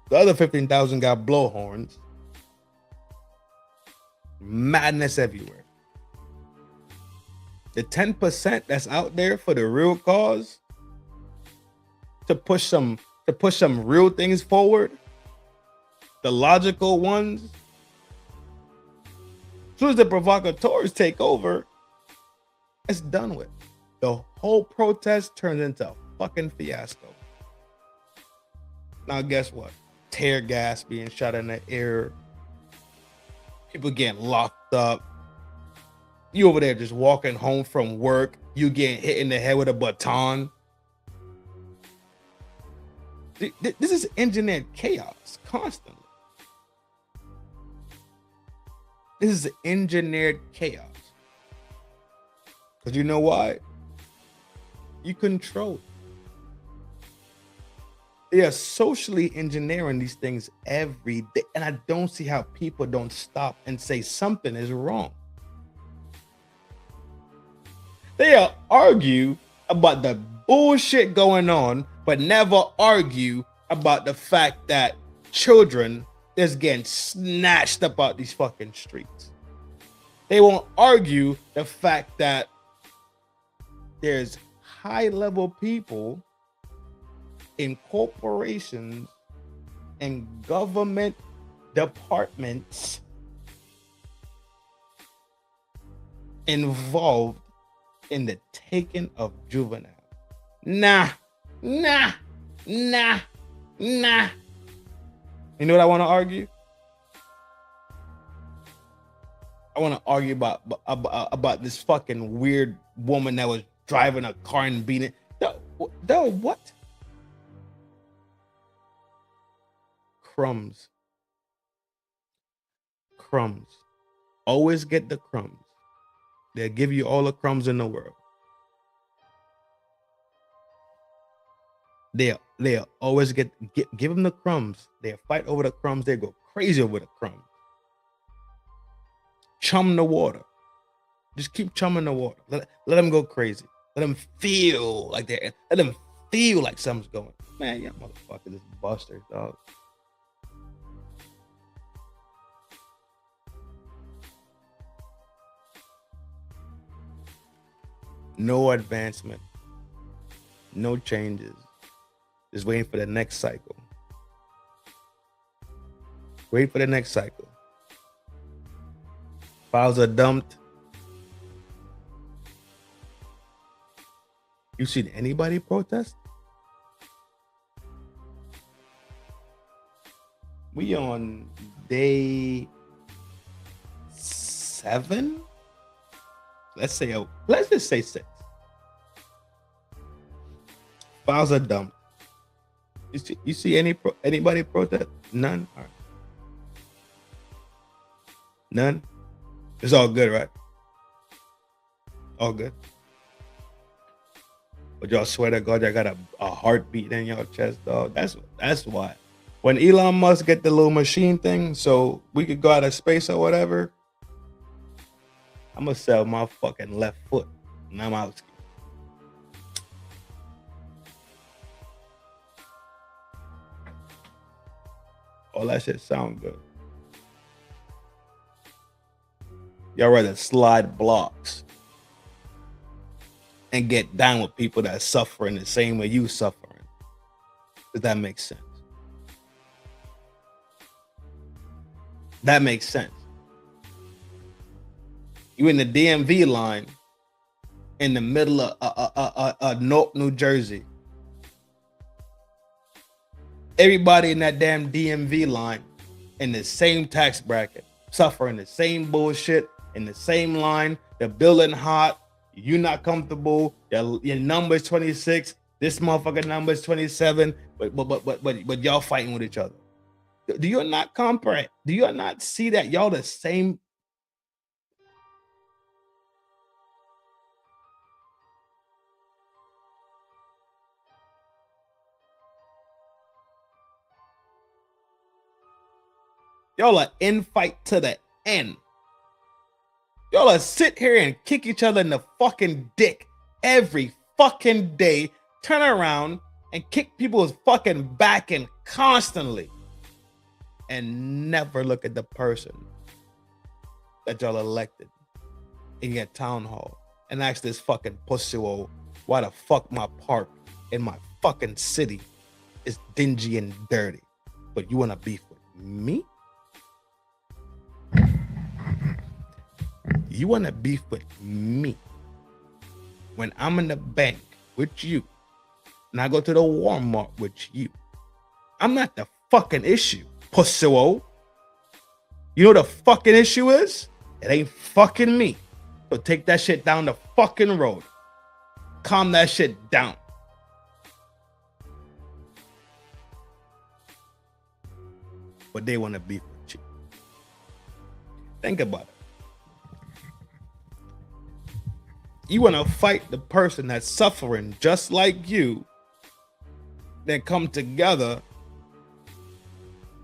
The other 15,000 got blowhorns. Madness everywhere. The 10% that's out there for the real cause, to push some real things forward, the logical ones. As soon as the provocateurs take over, it's done with. The whole protest turns into a fucking fiasco. Now guess what? Tear gas being shot in the air. People getting locked up. You over there just walking home from work. You getting hit in the head with a baton. This is engineered chaos constantly. This is engineered chaos. Because you know why? You control it. They are socially engineering these things every day. And I don't see how people don't stop and say something is wrong. They argue about the bullshit going on, but never argue about the fact that children is getting snatched up out these fucking streets. They won't argue the fact that there's high-level people in corporations and government departments involved in the taking of juveniles. Nah. You know what I want to argue? I want to argue about this fucking weird woman that was driving a car and beating it. What? Crumbs. Always get the crumbs. They'll give you all the crumbs in the world. They'll always give them the crumbs. They'll fight over the crumbs. They go crazy over the crumbs. chum the water. Just keep chumming the water. Let them go crazy. Let them feel like they're. Let them feel like something's going. Man, y'all motherfucker, this buster, dog. No advancement. No changes. Just waiting for the next cycle. Wait for the next cycle. Files are dumped. You seen anybody protest? We on day 7? Let's just say 6. Files are dumped. You see anybody protest? None. All right. None. It's all good, right? All good. But y'all swear to God, y'all got a heartbeat in y'all chest, dog. That's why. When Elon Musk get the little machine thing, so we could go out of space or whatever, I'm gonna sell my fucking left foot, and I'm out. All that shit sound good. Y'all rather slide blocks and get down with people that are suffering the same way you suffering. Does that make sense? That makes sense. You in the DMV line in the middle of North New Jersey. Everybody in that damn DMV line in the same tax bracket, suffering the same bullshit in the same line. The building hot. You not comfortable. Your number is 26. This motherfucker number is 27. But y'all fighting with each other. Do you not comprehend? Do you not see that y'all the same? Y'all are in fight to the end. Y'all are sit here and kick each other in the fucking dick every fucking day. Turn around and kick people's fucking back and constantly. And never look at the person that y'all elected in your town hall and ask this fucking pussy hole why the fuck my park in my fucking city is dingy and dirty. But you wanna beef with me? You want to beef with me when I'm in the bank with you and I go to the Walmart with you. I'm not the fucking issue, pussy-o. You know what the fucking issue is? It ain't fucking me. So take that shit down the fucking road. Calm that shit down. But they want to beef with you. Think about it. You want to fight the person that's suffering just like you, then come together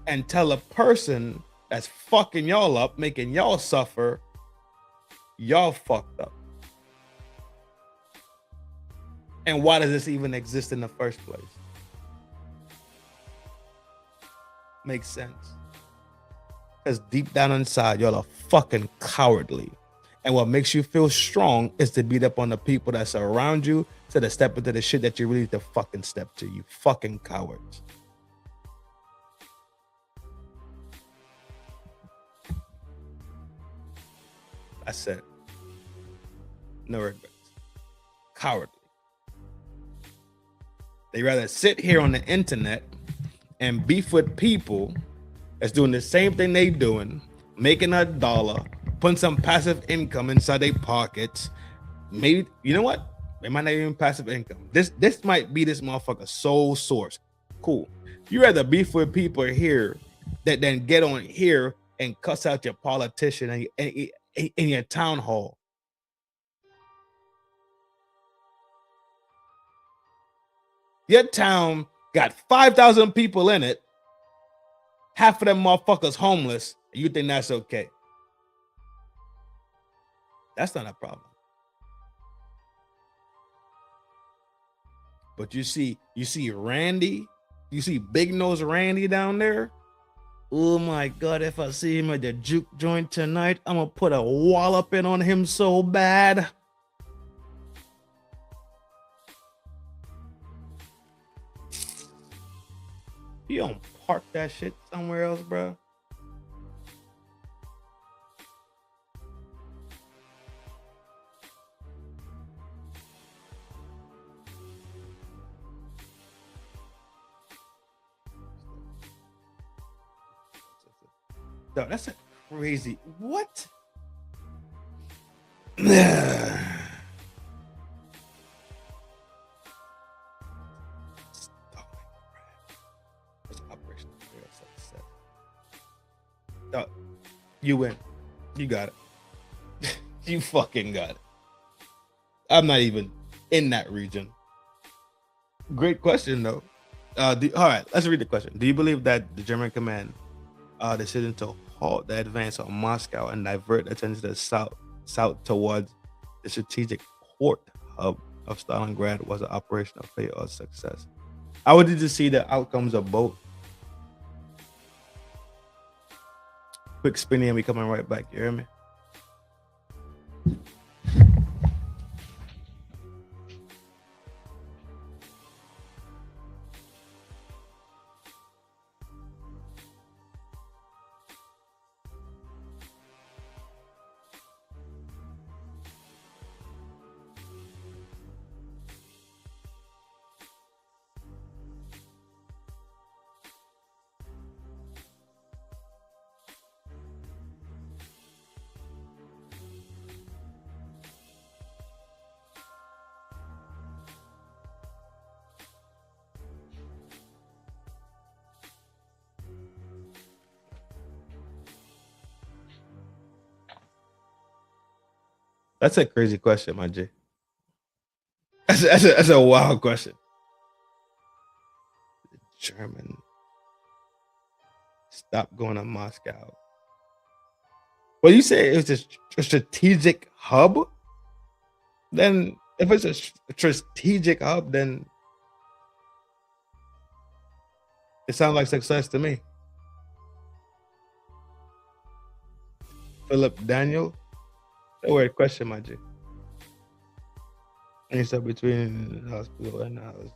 and tell a person that's fucking y'all up, making y'all suffer, y'all fucked up. And why does this even exist in the first place? Makes sense. Because deep down inside, y'all are fucking cowardly. And what makes you feel strong is to beat up on the people that's around you, instead of step into the shit that you really need to fucking step to, you fucking cowards. I said, no regrets. Cowardly. They rather sit here on the internet and beef with people that's doing the same thing they doing, making $1, putting some passive income inside their pockets. Maybe, you know what? It might not even passive income. This might be this motherfucker's sole source. Cool. You rather beef with people here that then get on here and cuss out your politician in your town hall. Your town got 5,000 people in it. Half of them motherfuckers homeless. And you think that's okay? That's not a problem. But you see Randy, you see Big Nose Randy down there. Oh my God, if I see him at the juke joint tonight, I'm gonna put a walloping on him so bad. You don't park that shit somewhere else, bro. No, that's a crazy. What? Operation success. You win. You got it. You fucking got it. I'm not even in that region. Great question, though. All right, let's read the question. Do you believe that the German command decision to halt the advance on Moscow and divert attention to the south towards the strategic port hub of Stalingrad was an operational failure or success? I would need to see the outcomes of both. Quick spinning and we coming right back. You hear me? That's a crazy question, my G. That's a wild question. The German stop going to Moscow. Well, you say it was a strategic hub? Then if it's a strategic hub, then it sounds like success to me. Philip Daniel? A weird question, my G. Any stuff between the hospital and the house.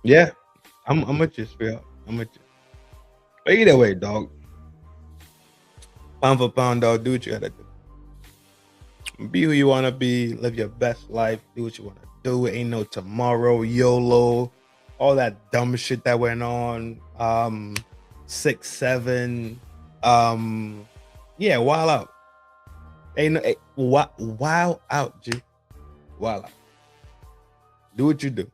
Yeah, I'm with you, Spiel. I'm with you. But either way, dog. Pound for pound, dog. Do what you gotta do. Be who you wanna be. Live your best life. Do what you wanna do. Ain't no tomorrow. YOLO. All that dumb shit that went on. 6-7. Yeah, wild out. Ain't no wild out, G. Wild out. Do what you do.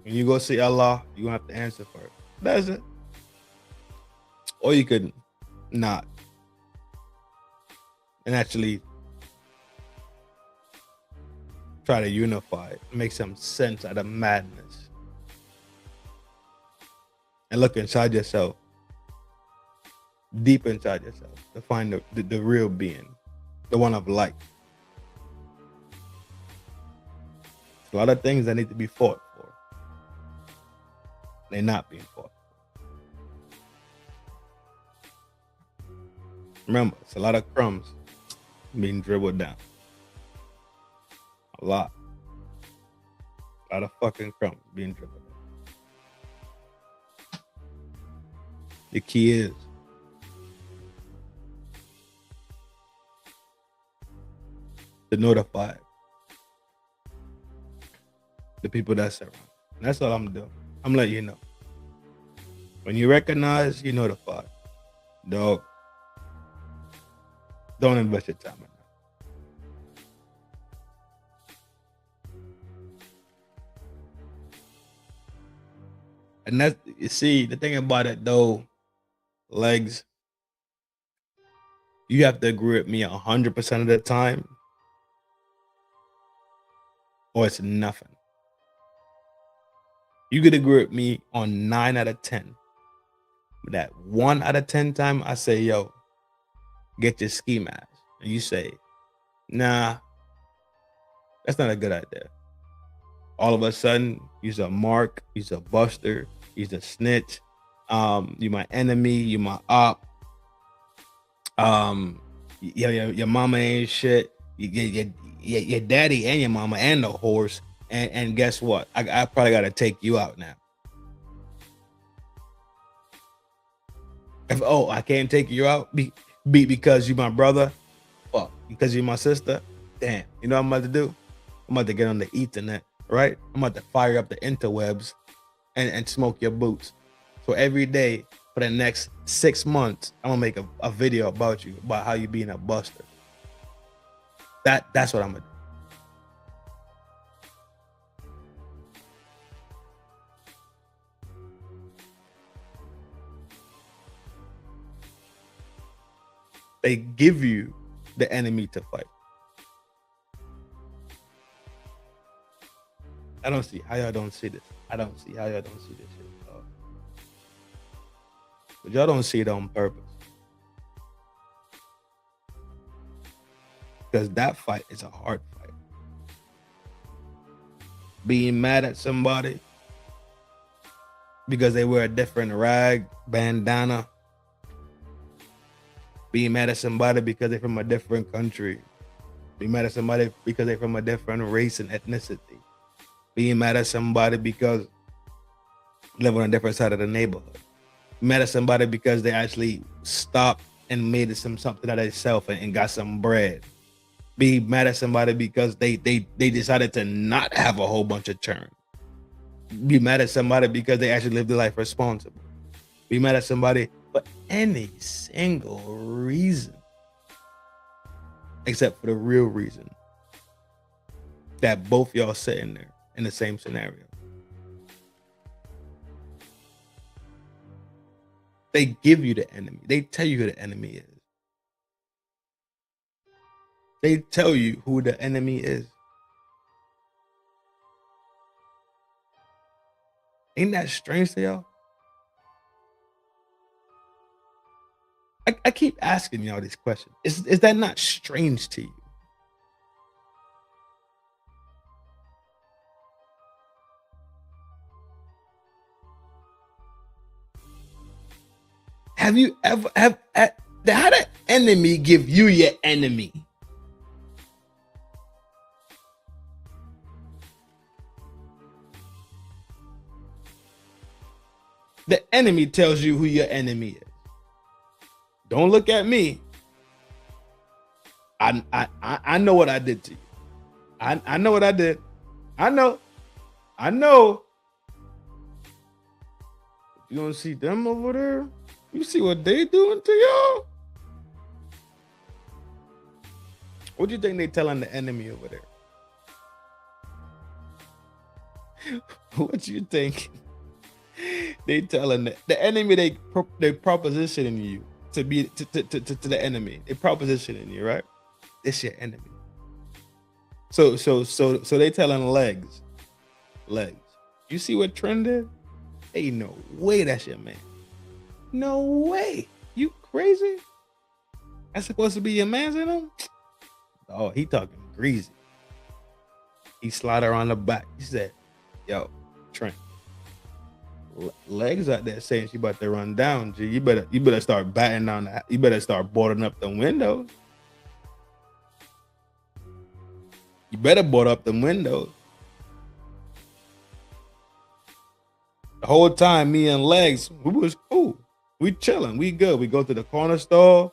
When you go see Allah, you have to answer for it. That's it. Or you could not. And actually try to unify, make some sense out of madness. And look inside yourself, deep inside yourself, to find the real being, the one of light. There's a lot of things that need to be fought for. They're not being fought. Remember, it's a lot of crumbs being dribbled down. A lot. A lot of fucking crumbs being dribbled down. The key is to notify the people that surround. And that's all I'm doing. I'm letting you know. When you recognize, you notify. Dog, don't invest your time in that. And that's, you see, the thing about it though, legs, you have to agree with me 100% of the time, or it's nothing. You could agree with me on 9 out of 10. But that 1 out of 10 time, I say, yo, get your ski mask. And you say, nah, that's not a good idea. All of a sudden, you's a mark, you's a buster, you's a snitch. You my enemy, you my op. Your mama ain't shit. Your daddy and your mama and the horse. And guess what? I probably gotta take you out now. If I can't take you out because you my brother, fuck, because you my sister, damn. You know what I'm about to do? I'm about to get on the ethernet, right? I'm about to fire up the interwebs and smoke your boots. So every day for the next 6 months, I'm gonna make a video about you, about how you being a buster. That's what I'm gonna do. They give you the enemy to fight. I don't see how y'all don't see this. I don't see how y'all don't see this shit. But y'all don't see it on purpose. Because that fight is a hard fight. Being mad at somebody because they wear a different rag, bandana. Being mad at somebody because they're from a different country. Being mad at somebody because they're from a different race and ethnicity. Being mad at somebody because they live on a different side of the neighborhood. Mad at somebody because they actually stopped and made something out of themselves and got some bread. Be mad at somebody because they decided to not have a whole bunch of churn. Be mad at somebody because they actually lived their life responsible. Be mad at somebody for any single reason except for the real reason that both y'all sitting there in the same scenario. They give you the enemy. They tell you who the enemy is. They tell you who the enemy is. Ain't that strange to y'all? I keep asking y'all these questions. Is that not strange to you? Have you ever how the enemy give you your enemy? The enemy tells you who your enemy is. Don't look at me. I know what I did to you. I know what I did. I know. You don't see them over there? You see what they doing to y'all? What do you think they telling the enemy over there? What you think they telling the enemy? They propositioning you to be to the enemy. They propositioning you, right? It's your enemy. So they telling legs. You see what Trend did? Ain't no way that's your man. No way. You crazy? That's supposed to be your man's in him? Oh, he talking greasy. He slid her on the back. He said, yo, Trent, legs out there saying she about to run down. G, you better start batting down the, you better start boarding up the windows. You better board up the windows. The whole time, me and Legs, we was cool. We chilling. We good. We go to the corner store.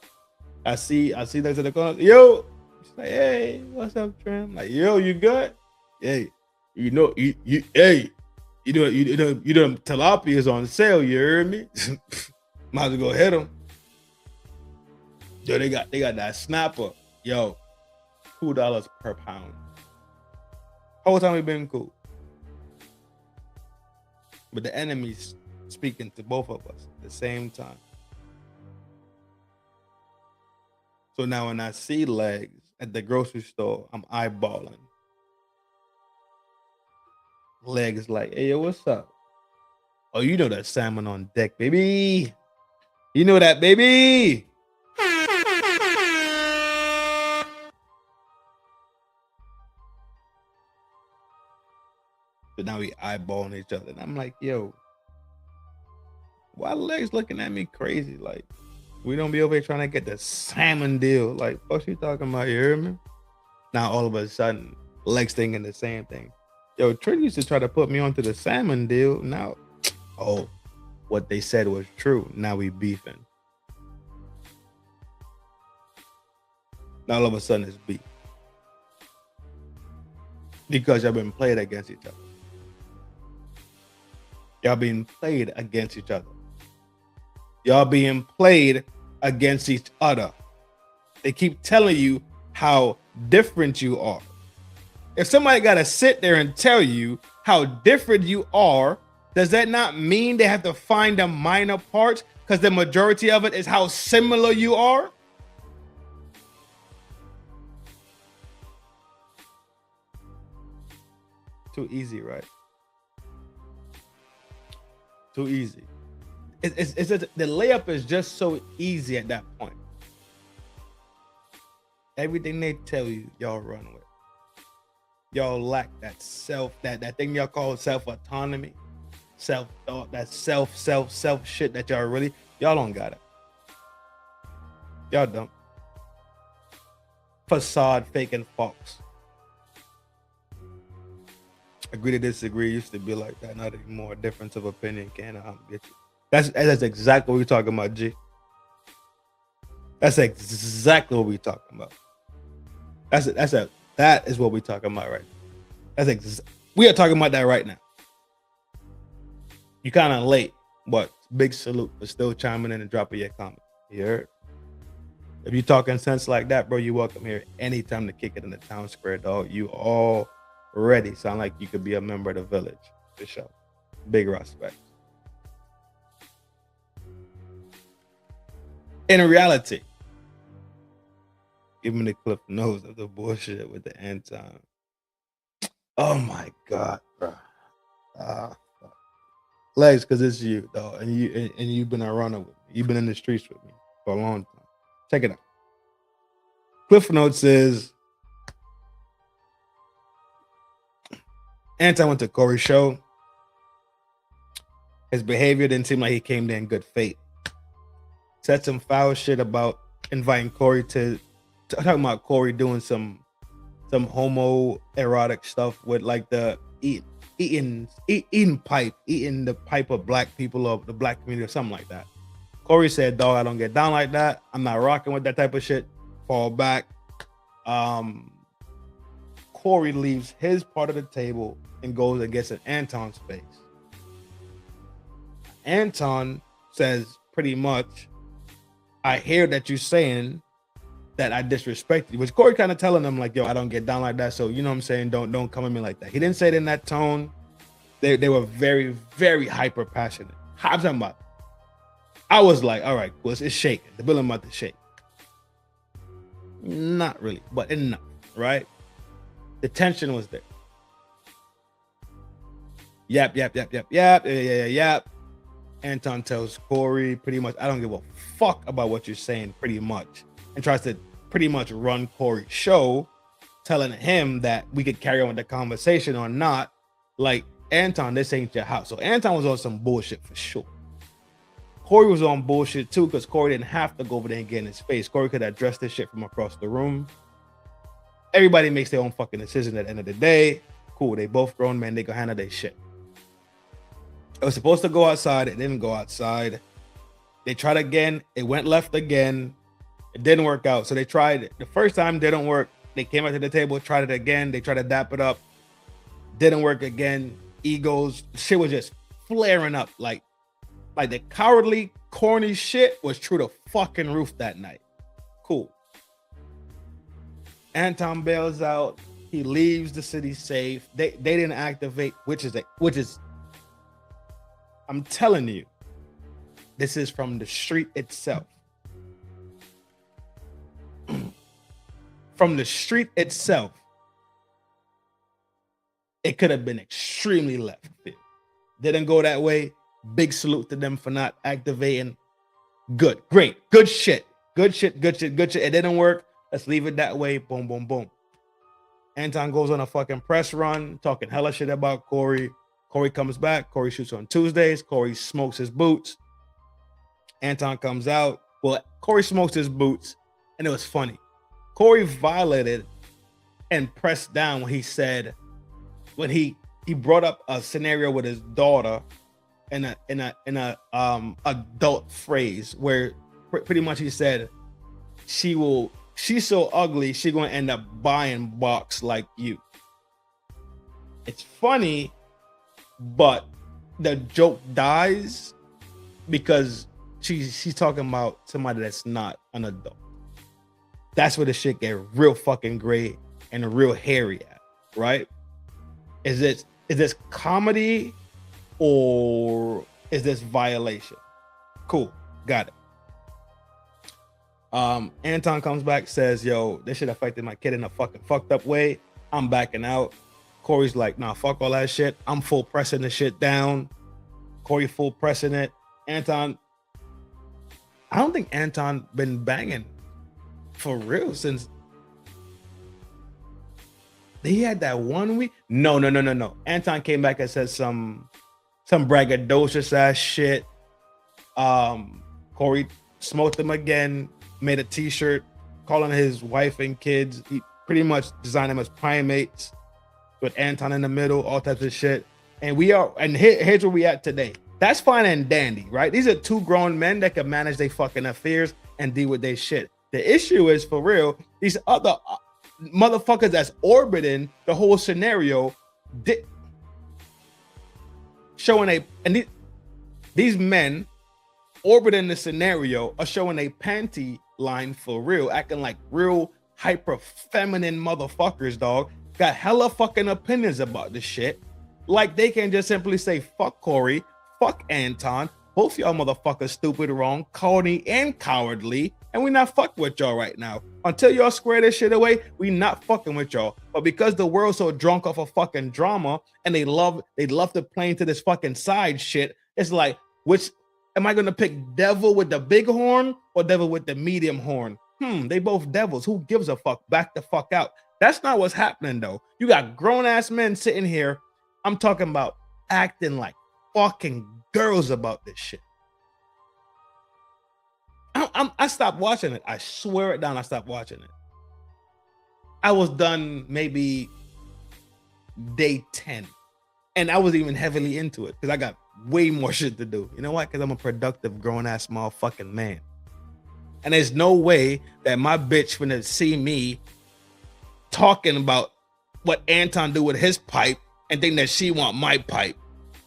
I see next to the corner. Yo, she's like, hey, what's up, Trent? I'm like, yo, you good? Hey, you know tilapia is on sale. You heard me? Might as well go hit them. Yo, they got that snapper. Yo, $2 per pound. Whole time we been cool. But the enemy's speaking to both of us at the same time. So now when I see Legs at the grocery store, I'm eyeballing. Legs like, hey, yo, what's up? Oh, you know that salmon on deck, baby. You know that, baby. So now we eyeballing each other. And I'm like, yo, why Legs looking at me crazy? Like, we don't be over here trying to get the salmon deal. Like, what's you talking about? You hear me? Now all of a sudden, Legs thinking the same thing. Yo, Trent used to try to put me onto the salmon deal. Now, oh, what they said was true. Now we beefing. Now all of a sudden it's beef. Because y'all been played against each other. Y'all being played against each other. Y'all being played against each other. They keep telling you how different you are. If somebody got to sit there and tell you how different you are, does that not mean they have to find the minor parts? Because the majority of it is how similar you are? Too easy, right? Too easy. It's just, the layup is just so easy at that point. Everything they tell you, y'all run with. Y'all lack that that thing y'all call self-autonomy, self-thought, that self shit that y'all don't got it. Y'all don't. Facade, fake, and false. Agree to disagree used to be like that, not anymore. Difference of opinion can't get you. That's exactly what we're talking about, G. That's exactly what we're talking about. That is what we're talking about right now. We are talking about that right now. You kind of late, but big salute for still chiming in and dropping your comment. You heard? If you talking sense like that, bro, you're welcome here anytime to kick it in the town square, dog. You already sound like you could be a member of the village. For sure. Big respect. In reality, give me the cliff notes of the bullshit with the Anton. Oh my God, bro. Legs, because it's you, though, and you've been a runner with me. You've been in the streets with me for a long time. Check it out. Cliff notes is Anton went to Corey's show. His behavior didn't seem like he came there in good faith. Said some foul shit about inviting Corey to talking about Corey doing some homoerotic stuff with like the eating the pipe of black people or the black community or something like that. Corey said, dog, I don't get down like that. I'm not rocking with that type of shit. Fall back. Corey leaves his part of the table and goes and gets in Anton's face. Anton says pretty much, I hear that you're saying that I disrespect you, which Corey kind of telling them like, yo, I don't get down like that. So, you know what I'm saying? Don't come at me like that. He didn't say it in that tone. They were very, very hyper passionate. I'm talking about, I was like, all right, well, it's shaking. The building about to shake. Not really, but enough, right? The tension was there. Yap. Anton tells Corey pretty much, I don't give a fuck about what you're saying, pretty much. And tries to pretty much run Corey's show, telling him that we could carry on with the conversation or not. Like, Anton, this ain't your house. So Anton was on some bullshit for sure. Corey was on bullshit too, because Corey didn't have to go over there and get in his face. Corey could have addressed this shit from across the room. Everybody makes their own fucking decision at the end of the day. Cool, they both grown men, they can handle their shit. It was supposed to go outside, it didn't go outside. They tried again, it went left again. It didn't work out. So they tried it. The first time didn't work. They came out to the table, tried it again. They tried to dap it up. Didn't work again. Egos, shit was just flaring up. Like the cowardly, corny shit was through the fucking roof that night. Cool. Anton bails out. He leaves the city safe. They didn't activate, which is I'm telling you, this is from the street itself. From the street itself, it could have been extremely left field. Didn't go that way. Big salute to them for not activating. Good, great, good shit. Good shit. It didn't work. Let's leave it that way. Boom, boom, boom. Anton goes on a fucking press run, talking hella shit about Corey. Corey comes back. Corey shoots on Tuesdays. Corey smokes his boots. Anton comes out. Well, Corey smokes his boots, and it was funny. Corey violated and pressed down when he said, when he brought up a scenario with his daughter in a adult phrase where pretty much he said she's so ugly she gonna end up buying box like you. It's funny, but the joke dies because she's talking about somebody that's not an adult. That's where the shit get real fucking gray and real hairy at, right? Is this comedy or is this violation? Cool, got it. Anton comes back, says, yo, this shit affected my kid in a fucking fucked up way. I'm backing out. Corey's like, nah, fuck all that shit. I'm full pressing the shit down. Corey full pressing it. Anton, I don't think Anton been banging for real since he had that 1 week. No. Anton came back and said some braggadocious ass shit. Corey smoked him again, made a t-shirt calling his wife and kids. He pretty much designed them as primates with Anton in the middle, all types of shit. And here's where we at today. That's fine and dandy, right? These are two grown men that can manage their fucking affairs and deal with their shit. The issue is, for real, these other motherfuckers that's orbiting the whole scenario, these men orbiting the scenario are showing a panty line for real, acting like real hyper feminine motherfuckers, dog. Got hella fucking opinions about this shit. Like they can just simply say, fuck Corey, fuck Anton, both y'all motherfuckers stupid, wrong, corny, and cowardly, and we not fucking with y'all right now. Until y'all square this shit away, we not fucking with y'all. But because the world's so drunk off of fucking drama and they love to play into this fucking side shit, it's like, which am I gonna pick, devil with the big horn or devil with the medium horn? They both devils. Who gives a fuck? Back the fuck out. That's not what's happening though. You got grown ass men sitting here. I'm talking about acting like fucking girls about this shit. I stopped watching it. I swear it down. I stopped watching it. I was done maybe day 10, and I was even heavily into it because I got way more shit to do. You know why? Because I'm a productive grown ass motherfucking man, and there's no way that my bitch gonna see me talking about what Anton do with his pipe and think that she want my pipe.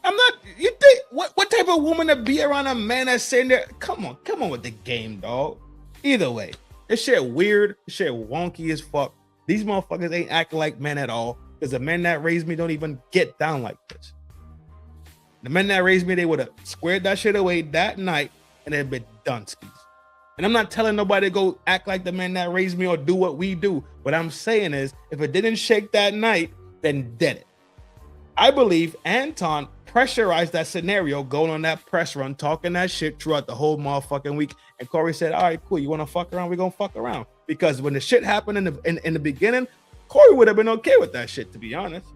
I'm not. You think what type of woman to be around a man that's saying there? Come on with the game, dog. Either way, this shit weird. This shit wonky as fuck. These motherfuckers ain't acting like men at all. Because the men that raised me don't even get down like this. The men that raised me, they would have squared that shit away that night and it'd been done skis. And I'm not telling nobody to go act like the men that raised me or do what we do. What I'm saying is, if it didn't shake that night, then did it. I believe Anton pressurized that scenario, going on that press run, talking that shit throughout the whole motherfucking week. And Corey said, all right, cool. You want to fuck around? We're going to fuck around. Because when the shit happened in the beginning, Corey would have been okay with that shit, to be honest.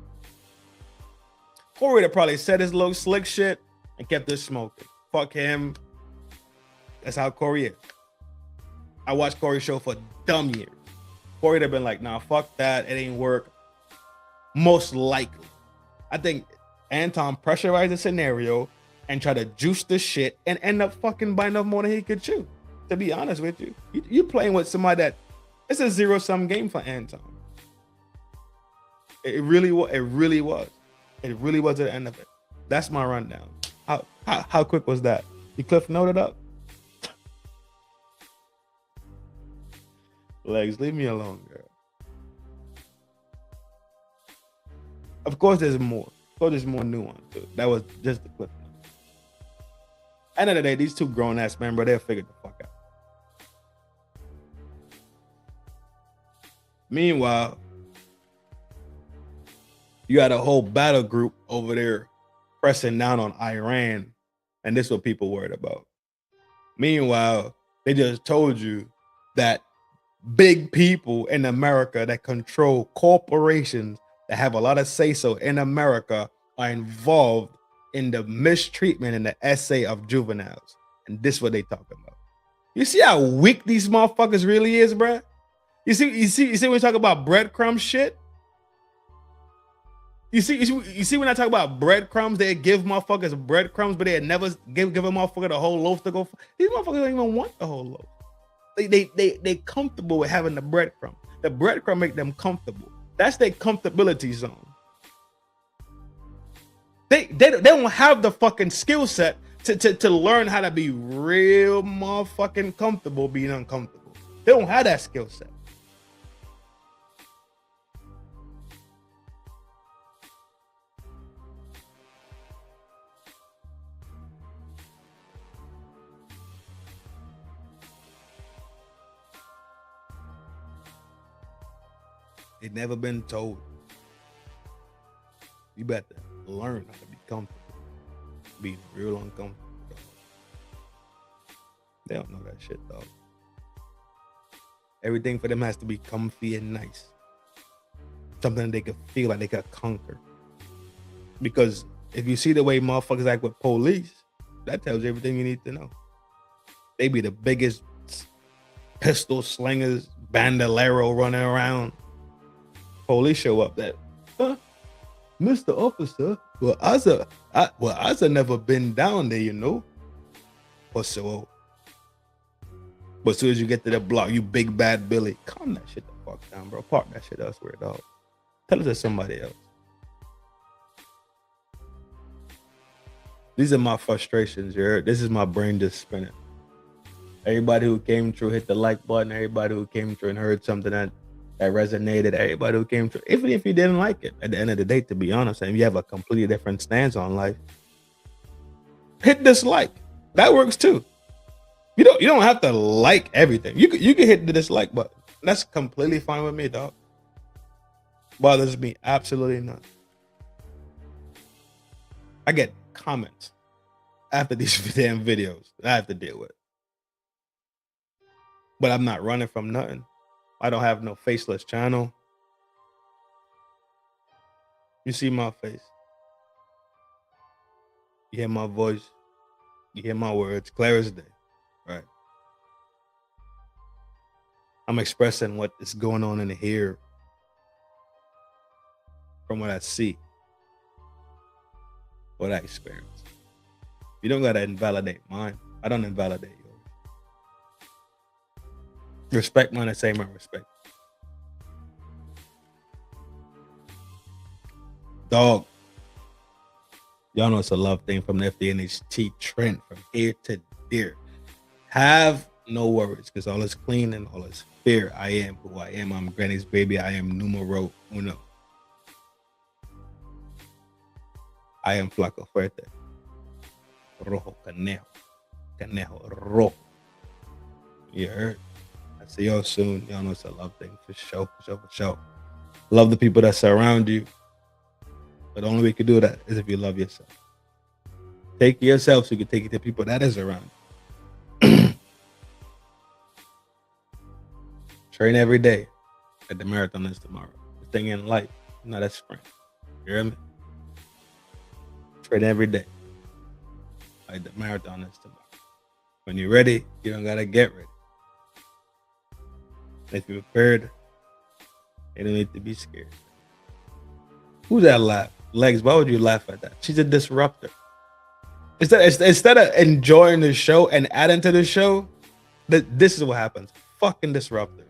Corey would have probably said his little slick shit and kept it smoking. Fuck him. That's how Corey is. I watched Corey's show for dumb years. Corey would have been like, nah, fuck that. It ain't work. Most likely. I think Anton pressurized the scenario and tried to juice the shit and end up fucking biting off more than he could chew. To be honest with you, you playing with somebody that it's a zero-sum game for Anton. It really was. It really was at the end of it. That's my rundown. How quick was that? You Cliff noted up? Legs, leave me alone, girl. Of course, there's more. Of course, there's more nuance. That was just the clip. End of the day, these two grown ass men, bro, they'll figure the fuck out. Meanwhile, you got a whole battle group over there pressing down on Iran And this is what people worried about. Meanwhile, they just told you that big people in America that control corporations that have a lot of say-so in America are involved in the mistreatment and the essay of juveniles. And this is what they talking about. You see how weak these motherfuckers really is, bruh? You see when we talk about breadcrumb shit? You see when I talk about breadcrumbs, they give motherfuckers breadcrumbs, but they never give a motherfucker the whole loaf to go. These motherfuckers don't even want the whole loaf. They comfortable with having the breadcrumb. The breadcrumb make them comfortable. That's their comfortability zone. They don't have the fucking skill set to learn how to be real motherfucking comfortable being uncomfortable. They don't have that skill set. They've never been told. You better learn how to be comfortable. Be real uncomfortable. They don't know that shit, dog. Everything for them has to be comfy and nice. Something they could feel like they could conquer. Because if you see the way motherfuckers act with police, that tells you everything you need to know. They be the biggest pistol slingers, bandolero running around. Police show up that, Mr. Officer, well, I've never been down there, you know. But as soon as you get to the block, you big bad Billy, calm that shit the fuck down, bro. Park that shit elsewhere, dog. Tell it to somebody else. These are my frustrations, you heard? This is my brain just spinning. Everybody who came through, hit the like button. Everybody who came through and heard something that resonated. Everybody who came through, even if you didn't like it, at the end of the day, to be honest, and you have a completely different stance on life, hit dislike. That works too. You don't have to like everything. You can hit the dislike button. That's completely fine with me, dog. Bothers me absolutely none. I get comments after these damn videos that I have to deal with. But I'm not running from nothing. I don't have no faceless channel. You see my face. You hear my voice. You hear my words, clear as day. Right. I'm expressing what is going on in here from what I see, what I experience. You don't gotta invalidate mine. I don't invalidate yours. Respect mine the same I respect. Dog. Y'all know it's a love thing from the FDNHT trend from here to there. Have no worries, because all is clean and all is fair. I am who I am. I'm Granny's baby. I am numero uno. I am Flaco Fuerte. Rojo Canejo. Canejo Rojo. You heard? I see y'all soon. Y'all know it's a love thing for sure, for sure, for sure. Love the people that surround you. But the only way you can do that is if you love yourself. Take yourself so you can take it to people that is around you. Train every day. At the marathon is tomorrow. The thing in life, not a sprint. You hear me? Train every day. Like the marathon is tomorrow. When you're ready, you don't gotta get ready. If you're prepared, you don't need to be scared. Who's that laugh? Legs, why would you laugh at that? She's a disruptor. Instead of enjoying the show and adding to the show, this is what happens. Fucking disruptor.